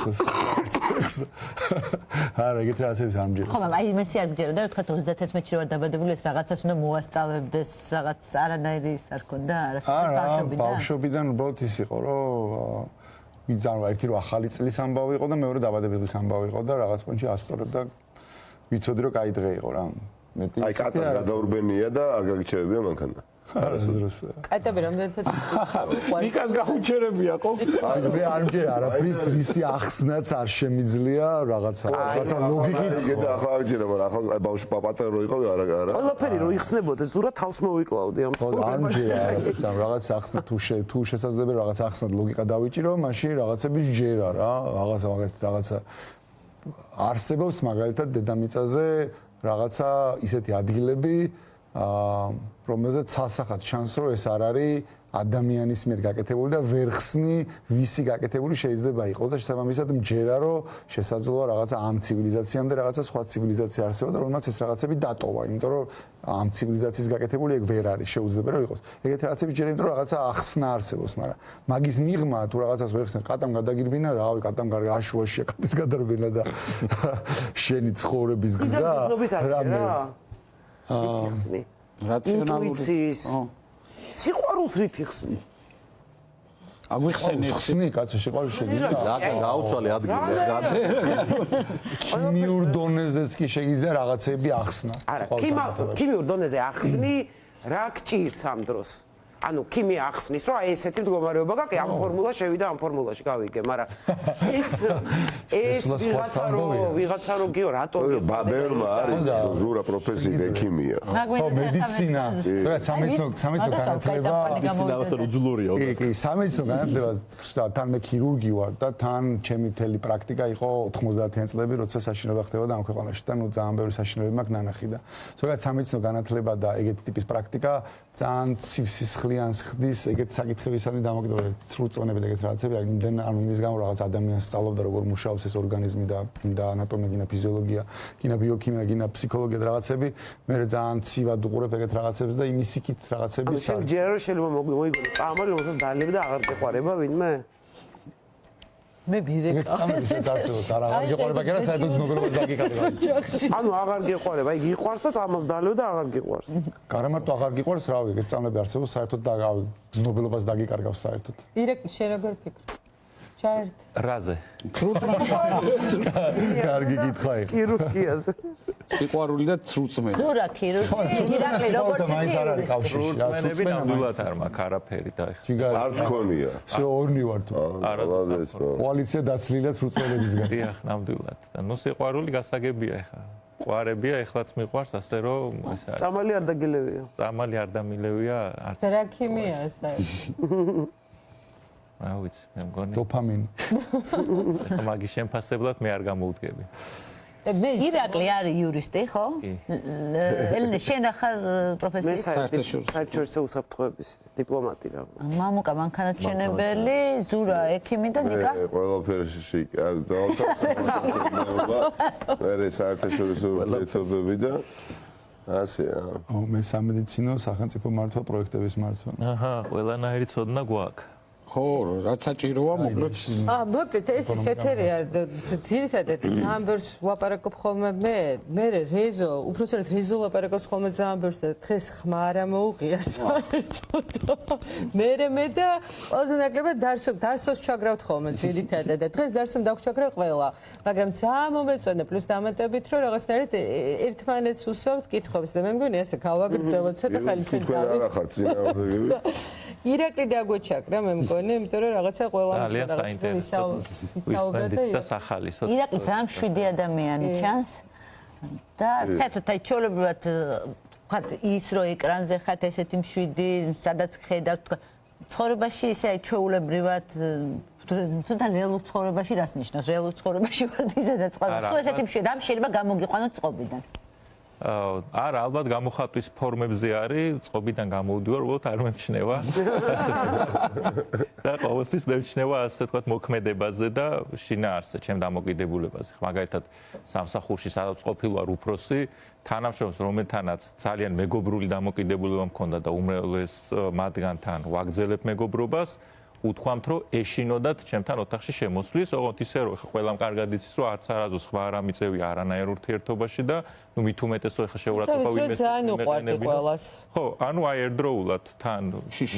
არა ეგეთ რაღაცებს არ მჯერა ხო მაგრამ აი მესი არ გჯეროდა რომ თქვა 31-ში ვარ დაბადებული ეს რაღაცას უნდა მოასწავებდეს რაღაც არანაირი ის არ ქონდა არა ბავშვობიდან უბრალოდ ის იყო რომ ვიძანვა ერთი რომ ახალი წლის ამბავი იყო და მეორე დაბადების ამბავი იყო და რაღაც პონჩი ასწორებ და ვიცოდი რომ კაი დღე იყო რა მეტი აი კატას გადაურბენია და არ გაგიჩერებია მანქანა არა ზრუს კატები რამდენად ნიკას გაუჩერებია ხო მე არ მჯერა არაფრის რისი ახსნაც არ შემიძლია რაღაცა ლოგიკით გედა ახლა აღჯერა მაგრამ ახლა ბავშვი პაპატა რო იყავი არა ყველაფერი რო იხსნებოდა ზურა თავს მოვიკლავდი ამ არ მჯერა არაფერს რაღაც ახსნა თუ შესაძლებელი რაღაც ახსნად ლოგიკა დავიჭირო მაშინ რაღაცების ჯერა რა რაღაცა არსებობს მაგალითად დედამიწაზე რაღაცა ისეთი ადგილები რომელზეც სასახად ჩანს რომ ეს არ არის ადამიანის მიერ გაკეთებული და ვერ ხსნი ვისი გაკეთებული შეიძლება იყოს და შესაბამისად მჯერა რომ შესაძლოა რაღაცა ამ ცივილიზაციამდე რაღაცა სხვა ცივილიზაცია არსებობდა რომელმაც ეს რაღაცები დატოვა იმიტომ რომ ამ ცივილიზაციის გაკეთებული ეგ ვერ არის შეუძლებელი რომ იყოს ეგეთი რაღაცები ჯერა იმიტომ რომ რაღაცა ახსნა არსებობს მაგრამ მაგის მიღმა თუ რაღაცას ვერ ხსნი კატამ გადაგირბინა რავი კატამ გაშუაშია კატის გადარბინა და შენი ცხოვრების გზა ინტუიციის სიყვარულს რით იხსნი? ხსნი კაცო სიყვარული შეგიძლია გაუცვალე ადგილი ქიმიურ დონეზეც კი შეგიძლია რაღაცები ახსნა არა ქიმიურ დონეზე ახსნი რა გჭირს ამ დროს ანუ ქიმია ახსნის, რომ აი ესეთი მდგომარეობა გაქვს, ამ ფორმულა შევიდა ამ ფორმულაში გავიგე, მაგრამ ეს ვიღაცა რო გიო რატო ბაბერმა არის ზურა პროფესია ქიმია. ხო, მედიცინა. რა სამედიცინო განათლება მედიცინას უძლურია. კი, სამედიცინო განათლება თან მე ქირურგი ვარ და თან ჩემი მთელი პრაქტიკა იყო 90-იან წლები, როცა საშინელება ხდებოდა ამ ქვეყანაში და ნუ ძალიან ბევრი საშინელები მაქვს ნანახი და ზოგადად სამედიცინო განათლება და ეგეთი ტიპის პრაქტიკა ძალიან სისხლიანს ხდის ეგეთი საკითხებისადმი დამოკიდებული სრულწლოვნები და ეგეთი რაღაცები აი იმდენ ანუ იმის გამო რაღაც ადამიანს სწავლობდა როგორ მუშაობს ეს ორგანიზმი და ანატომია, გინა ფიზიოლოგია, გინა ბიოქიმია, გინა ფსიქოლოგია და რაღაცები მე ძალიან ცივად უყურებ ეგეთ რაღაცებს და იმის იქით რაღაცების შენ ჯერ რომ შეიძლება მოიგონო წამალი რომელსაც დაალები და აღარ გეყარება ვინმე მე ბირეკა აღარ გეყარება გერა საერთოდ ზნობელობას დაგიკარგავს ანუ აღარ გეყარება აი გიყვარს და წამალს დაალევ და აღარ გიყვარს გარემარტო აღარ გიყვარს რა ვიგე წამლები არსებობს საერთოდ და ზნობელობას დაგიკარგავს საერთოდ ირეკ შენ როგორ ფიქრობ ჩაერთ რაზე კარგი კითხვა იყო ქირურგიაზე სიყვარული და ცრუწმენა ზურა ქირურგი ირაკლი როგორც მაინც არ არის კავშირი სრულწმენები ნამდვილად არ მაქვს არაფერი და არც ქონია всё ორნი ვართ კოალიცია დაცლილია სრულწმენებისგან დიახ ნამდვილად და ნუ სიყვარული გასაგებია ეხლა ყვარებია ეხლაც მიყვარს ასე რომ ეს არის წამალი არ დაგილევია წამალი არ დამილევია არც რა ქიმია ეს რა ვიცი მე მგონი დოფამინი მაგის შემფასებლად მე არ გამოვდგები ირაკლი არის იურისტი ხო? ელენე შენ ახარ პროფესია საერთაშორისო უსაფრთხოების დიპლომატი რა მამუკა მანქანათმშენებელი ზურა ექიმი და ნიკა ყველაფერში მე საერთაშორისო ურთიერთობები და ასეა მე სამედიცინო სახელმწიფო მართვა პროექტების მართვა აჰა ყველანაირი ცოდნა გვაქვს ხო რაც საჭიროა მოკლედ მოკლედ ეს ეთერია ძირითადად ძალიან ბევრს ვლაპარაკობ ხოლმე მე რეზო უბრალოდ რეზო ლაპარაკობს ხოლმე ძალიან ბევრს და დღეს ხმა არა მოუღია საერთოდ მე და ყველაზე ნაკლებად დარსოს ჩაგრავთ ხოლმე ძირითადად და დღეს დარსომ დავჩაგრავ ყველა მაგრამ ძალიან მომეწონა პლუს დამატებით რომ რაღაცნაირად ერთმანეთს უსვამთ კითხვებს და მე მგონი ასე გავაგრძელოთ ცოტა ხანი ჩვენ თავის ირაკლი დაგვეჩაგრა მე მგონი იმიტომ რომ რაღაცა ყველა ვისაუბრეთ და სახალისო ირაკლი ძალიან მშვიდი ადამიანი ჩანს და საერთოდ აი ჩოლებრივად ვთქვათ ის რომ ეკრანზე ხართ ესეთი მშვიდი სადაც ხედავთ ცხოვრებაში ისე აი ჩვეულებრივად თუნდაც რეალურ ცხოვრებაში რას ნიშნავს რეალურ ცხოვრებაში ვარ ისედაც ყველა სულ ესეთი მშვიდი ამ შეიძლება გამოგიყვანოთ წყობიდან არა ალბათ გამოხატვის ფორმებზე არის წყობიდან გამოვდივარ უბრალოდ არ memჩნევა და ყოველთვის memჩნევა ასე თქვა მოქმედებაზე და შინაარსზე ჩემ დამოკიდებულებაზე მაგალითად სამსახურში სადაც ყოფილი ვარ უფროსი თანამშრომლს რომელთანაც ძალიან მეგობრული დამოკიდებულება მქონდა და უმრავლეს მათგანთან ვაგრძელებ მეგობრობას უთქვამთ რომ ეშინოდათ ჩემთან ოთახში შემოსვლის, ოღონდ ისე რომ ხა ყველამ კარგად იცის რომ არც არაზოს სხვა არ ამიწევია არანაირ ურთიერთობაში და ნუ მით უმეტესო ხა შეურაცხყოფა ვინმე ძალიან უყვარდი ყველას. ხო, ანუ აი ერთდროულად თან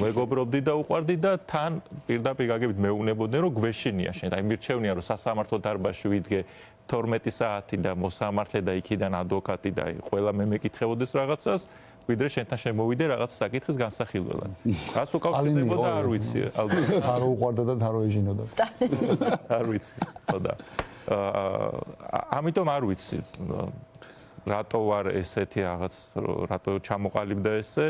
მეგობრობდი და უყვარდი და თან პირდაპირ გაგებით მეუბნებოდნენ რომ გვეშინია შენ. აი მირჩევნია რომ სასამართლო დარბაზში ვიდგე 12 საათი და მოსამართლე და იქიდან ადვოკატი და აი ყველა მე მეკითხებოდეს რაღაცას ვიდრე შენთან შემოვიდე რაღაც საკითხის განსახილველად. რას უკავშირდებოდა არ ვიცი. არ უყვარდა და თან რო ეჟინოდა. არ ვიცი. ხო და ამიტომ არ ვიცი. რატო ვარ ესეთი რაღაც რატო ჩამოყალიბდა ესე?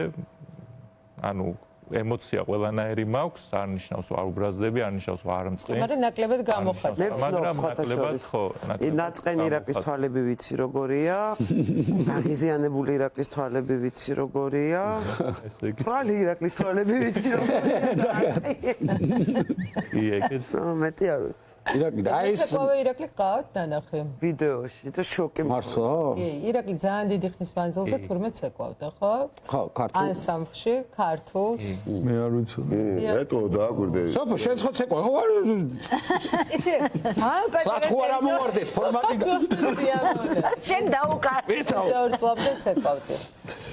ანუ ემოცია ყველანაირი მაქვს, არ ნიშნავს არ უბრაზდები, არ ნიშნავს არ მწყინს. მაგრამ ნაკლებად გამოხატა. მაგრამ ნაკლებად ხო, ნაწყენი ირაკლის თვალები ვიცი როგორია. აღიზიანებული ირაკლის თვალები ვიცი როგორია. ბრალი ირაკლის თვალები ვიცი როგორია. ეგეც მეტი არ ვიცი. ირაკლი და აი ეს ყოველ ირაკლი ყავთ დანახი. ვიდეოში და შოკი მართლა? კი, ირაკლი ძალიან დიდი ხნის მანძილზე 12 ცეკვავდა, ხო? ხო, ქართულ. ან სამხში, ქართულს. მე არ ვიცოდი. ეტო დააკვირდე. სოფო, შენ ხო ცეკვა? ხო არ იცი, ძალიან ფლატ ხო არ ამოვარდეთ ფორმატი. შენ დაუკარ. ორ წლამდე ცეკვავდი.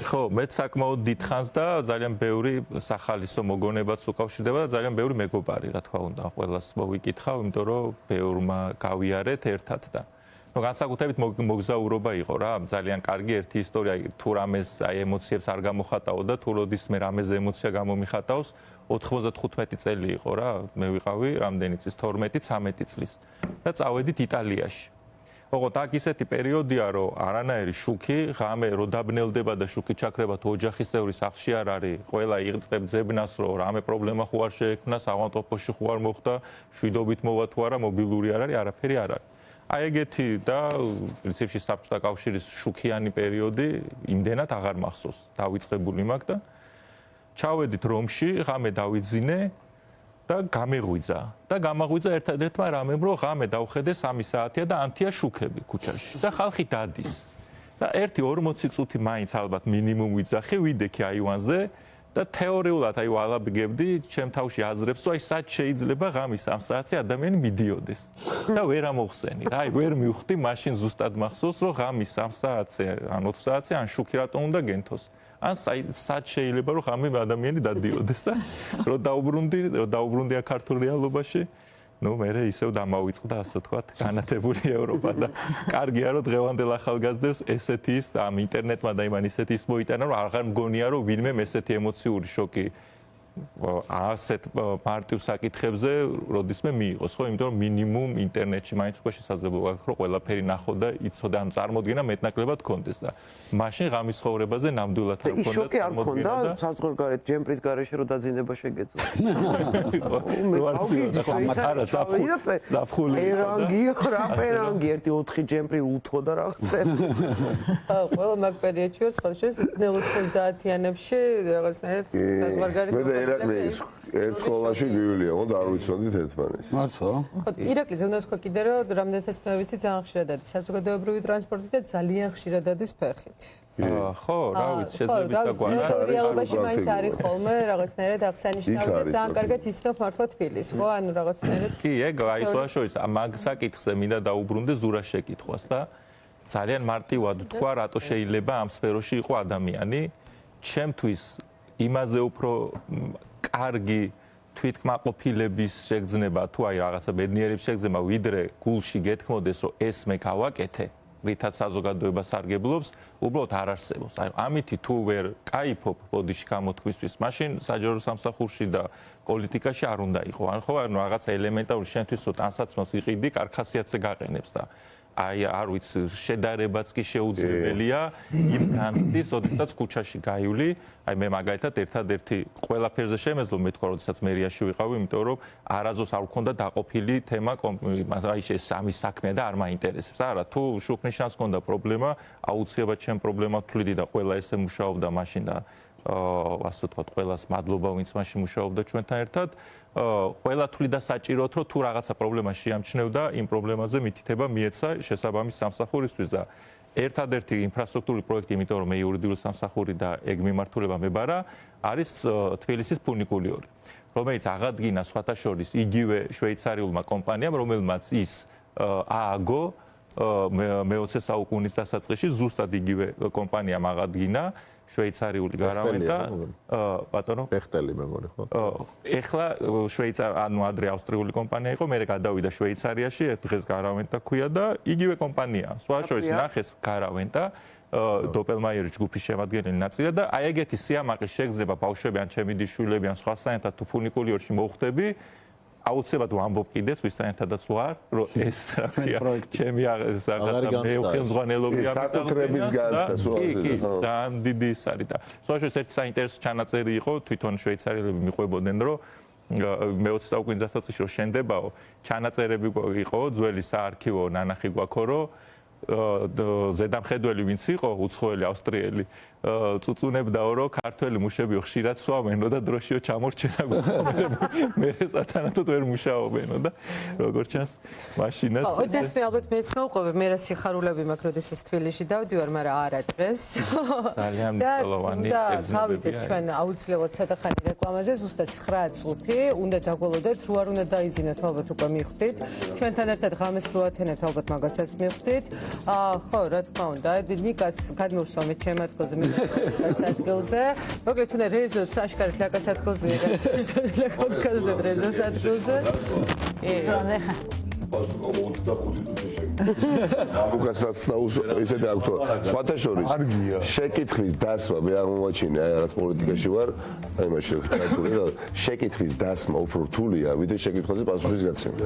ხო, მეც საკმაოდ დიდხანს და ძალიან ბევრი სახალისო მოგონებაც უკავშირდება და ძალიან ბევრი მეგობარი, რა თქმა უნდა, ყველას მოვიკითხავ, იმიტომ რომ ბევრმა გავიარეთ ერთად და რომ განსაკუთრებით მოგზაურობა იყო რა, ძალიან კარგი ერთი ისტორია, თუ რამეს აი ემოციებს არ გამოხატაო და თუ როდისმე რამეზე ემოცია გამომიხატავს, 95 წელი იყო რა, მე ვიყავი რამდენი წლის 12-13 წლის და წავედით იტალიაში. ოღონდ აქ ისეთი პერიოდია, რომ არანაირი შუქი, ღამე რო დაბნელდება და შუქი ჩაქრება თუ ოჯახის წევრი სახლში არ არის, ყველა იწყებ ძებნას, რომ რამე პრობლემა ხო არ შეექმნა, ავანტოფოში ხო არ მოხდა, შვიდობით მოვა თუ არა, მობილური არ არის, არაფერი არ არის. აი ეგეთი და პრინციპში საბჭოთა კავშირის შუქიანი პერიოდი იმდენად აღარ მახსოვს, დავიწყებული მაქვს და ჩავედით რომში, ღამე დავიძინე და გამეღვიძა და გამაღვიძა ერთადერთმა რამემ, რომ ღამე დავხედე 3 საათია და ანთია შუქები ქუჩაში და ხალხი დადის და 1-40 წუთი მაინც ალბათ მინიმუმ ვიძახი, ვიდექი აივანზე და თეორიულად აი ვალაბგებდი ჩემ თავში აზრებს, რომ აი სად შეიძლება ღამის 3 საათზე ადამიანი მიდიოდეს და ვერ ამოხსენი. აი ვერ მივხვდი, მაშინ ზუსტად მახსოვს, რომ ღამის 3 საათზე ან 4 საათზე ან შუქი რატომ უნდა გენთოს. ან სად შეიძლება რომ ღამე ადამიანი დადიოდეს და რო დაუბრუნდი აქ ქართულ რეალობაში, ნუ მე ისევ დამავიწყდა ასე ვთქვათ, განათებული ევროპა და კარგია რომ დღევანდელ ახალგაზრდებს ესეთი ის ამ ინტერნეტმა და იმან ისეთი ის მოიტანა, რომ აღარ მგონია რომ ვინმე ესეთი ემოციური შოკი ასეთ მარტივ საკითხებზე როდისმე მიიღოს, ხო, იმიტომ რომ მინიმუმ ინტერნეტში მაინც უკვე შესაძლებლობა აქვს, რომ ყველაფერი ნახო და იცოდე ამ წარმოდგენა მეტნაკლებად გქონდეს და მაშინ ღამის ცხოვრებაზე ნამდვილად არ მქონდა წარმოდგენა. შოკი არ მქონდა საზღვარგარეთ ჯემპრის გარეშე რომ დაძინება შეგეძლო. ერანგიო რა პერანგი ერთი 4 ჯემპრი უთო და რაღაცა. ყველა მაგ პერიოდში ვარ ხალხს 90-იანებში რაღაცნაირად საზღვარგარეთ ერაკლი ერთ სკოლაში გივლია, ხო, არ ვიცოდით ერთმანეთს. მართლა? ხო, ირაკლი უნდა თქვა კიდე რომ რამდენადაც მე ვიცი ძალიან ხშირად ადის საზოგადოებრივი ტრანსპორტი და ძალიან ხშირად ადის ფეხით. ხო, რა ვიცი, შეიძლება ისე რეალობაში მაინც არის ხოლმე რაღაცნაირად აღსანიშნავი და ძალიან კარგად იცნობ მართლა თბილისს, ხო? ანუ რაღაცნაირად კი, ეგ აი სულაშორის მაგ საკითხზე მინდა დაუბრუნდე ზურას შეკითხვას და ძალიან მარტივად თქვა, რატო შეიძლება ამ სფეროში იყო ადამიანი. ჩემთვის იმაზე უფრო კარგი თვითკმაყოფილების შეგრძნება თუ აი რაღაცა ბედნიერების შეგრძნება, ვიდრე გულში გეთქმოდეს, რომ ეს მე გავაკეთე, რითაც საზოგადოება სარგებლობს, უბრალოდ არ არსებობს. აი ამითი თუ ვერ кайფობ ბოდიში გამოთქვისთვის, მაშინ საჯარო სამსახურში და პოლიტიკაში არ უნდა იყო. ან ხო, ანუ რაღაცა ელემენტარული შენთვის რო ტანსაცმელს იყიდი, კარგ ხასიათზე გაყენებს და აი არ ვიცი, შედარებაც კი შეუძლებელია იმ განცდის, როდესაც ქუჩაში გაივლი, აი მე მაგალითად ერთადერთი ყველაფერზე შემეძლო მეთქვა, როდესაც მერიაში ვიყავი, იმიტომ რომ არაზოს არ მქონდა დაყოფილი თემა, აი ეს სამი საქმეა და არ მაინტერესებს. არა, თუ შუქნიშანს მქონდა პრობლემა, აუცილებლად ჩემ პრობლემა თვლიდი და ყველა ესე მუშაობდა მაშინ და ასე ვთქვათ, ყველას მადლობა, ვინც მაშინ მუშაობდა ჩვენთან ერთად. ყველა თვლიდა საჭიროა, რომ თუ რაღაცა პრობლემა შეამჩნევდა, იმ პრობლემაზე მითითება მიეცა შესაბამის სამსახურისთვის და ერთადერთი ინფრასტრუქტურული პროექტი, იმიტომ რომ მე იურიდიული სამსახური და ეგ მიმართულება მებარა, არის თბილისის ფუნიკულიორი, რომელიც აღადგინა სხვათა შორის იგივე შვეიცარიულმა კომპანიამ, რომელმაც ის ააგო მე-20 საუკუნის დასაწყისში ზუსტად იგივე კომპანიამ აღადგინა შვეიცარიული გარავენტა, ბატონო, ფეხტელი მეგონი ხო? ეხლა ანუ ადრე ავსტრიული კომპანია იყო, მერე გადავიდა შვეიცარიაში, დღეს გარავენტა ქვია და იგივე კომპანია. სხვა შორის ნახეს გარავენტა, დოპელმაიერის ჯგუფის შემადგენელი ნაწილია და აი ეგეთი სიამაყის შეგრძნება ბავშვები ან ჩემი შვილები ან სხვასთან ერთად თუ ფუნიკულიორში მოხვდები, აუცილებლად ვამბობ კიდეც ვისთანეთადაც ვარ, რომ ეს რა ქვია, ჩემი რაღაცა მეუხელმძღვანელობი ამის საკუთრების განცდა სულაზე. კი, ძალიან დიდი ის არის და სხვა შორის ერთი საინტერესო ჩანაწერი იყო, თვითონ შვეიცარიელები მიყვებოდნენ, რომ მე-20 საუკუნის დასაწყისში რომ შენდებაო, ჩანაწერები იყო, ძველი საარქივო ნანახი გვაქვს, რომ ზედამხედველი ვინც იყო, უცხოელი ავსტრიელი, წუწუნებდაო, რომ ქართველი მუშები ხშირად სვამენო და დროშიო ჩამორჩენა გვქონდა. მე სათანადოდ ვერ მუშაობენო და როგორც ჩანს, მაშინაც. ოდესმე ალბათ მეც მოვყვები, მე რა სიხარულები მაქვს, როდესაც თბილისში დავდივარ, მაგრამ არა დღეს. ძალიან მნიშვნელოვანი ეგზემპლარია. გავიდეთ ჩვენ აუცილებლად სათხარი რეკლამაზე, ზუსტად 9 წუთი, უნდა დაგველოდეთ, რო არ უნდა დაიზინოთ, ალბათ უკვე მიხვდით. ჩვენთან ერთად ღამეს რო ათენებთ, ალბათ მაგასაც მიხვდით. ხო, რა თქმა უნდა, ნიკას გადმოვსვამეთ ჩემ ადგილზე, მე ადგილზე. მოკლედ თუნდაც რეზოც აშკარად ლაკას ადგილზე რეზოს ადგილზე. კი. პასუხი 25 წუთი უკასაც ისეთი აქვთ სხვათა შორის შეკითხვის დასმა მე აღმოაჩინე აი რაღაც პოლიტიკაში ვარ აი მაშინ შეკითხვის დასმა უფრო რთულია ვიდრე შეკითხვაზე პასუხის გაცემა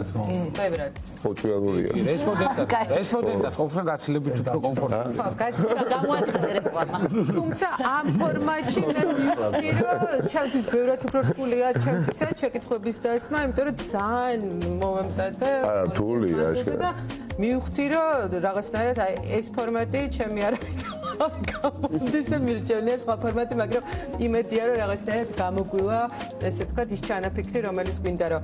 ოჭიანურია რესპონდენტად ყოფნა გაცილებით უფრო კომფორტული გამოაცხადე რეკლამა. თუმცა ამ ფორმატში მე ვიტყვი რომ ჩემთვის ბევრად უფრო რთულია ჩემთვისაც შეკითხვების დასმა, იმიტომ რომ ძალიან მომემზადე. რთულია და მივხვდი რომ რაღაცნაირად აი ეს ფორმატი ჩემი არავით გამოდის და მირჩენია სხვა ფორმატი, მაგრამ იმედია რომ რაღაცნაირად გამოგვივა ესე ვთქვათ ის ჩანაფიქრი, რომელიც გვინდა რომ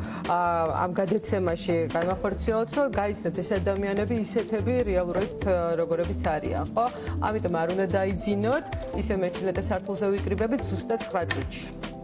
ამ გადაცემაში განვახორციელოთ, რომ გაიცნოთ ეს ადამიანები ისეთები რეალურად როგორებიც არიან, ხო? ამიტომ არ უნდა დაიძინოთ, ისე მე 17 სართულზე ვიკრიბებით ზუსტად 9 წუთში.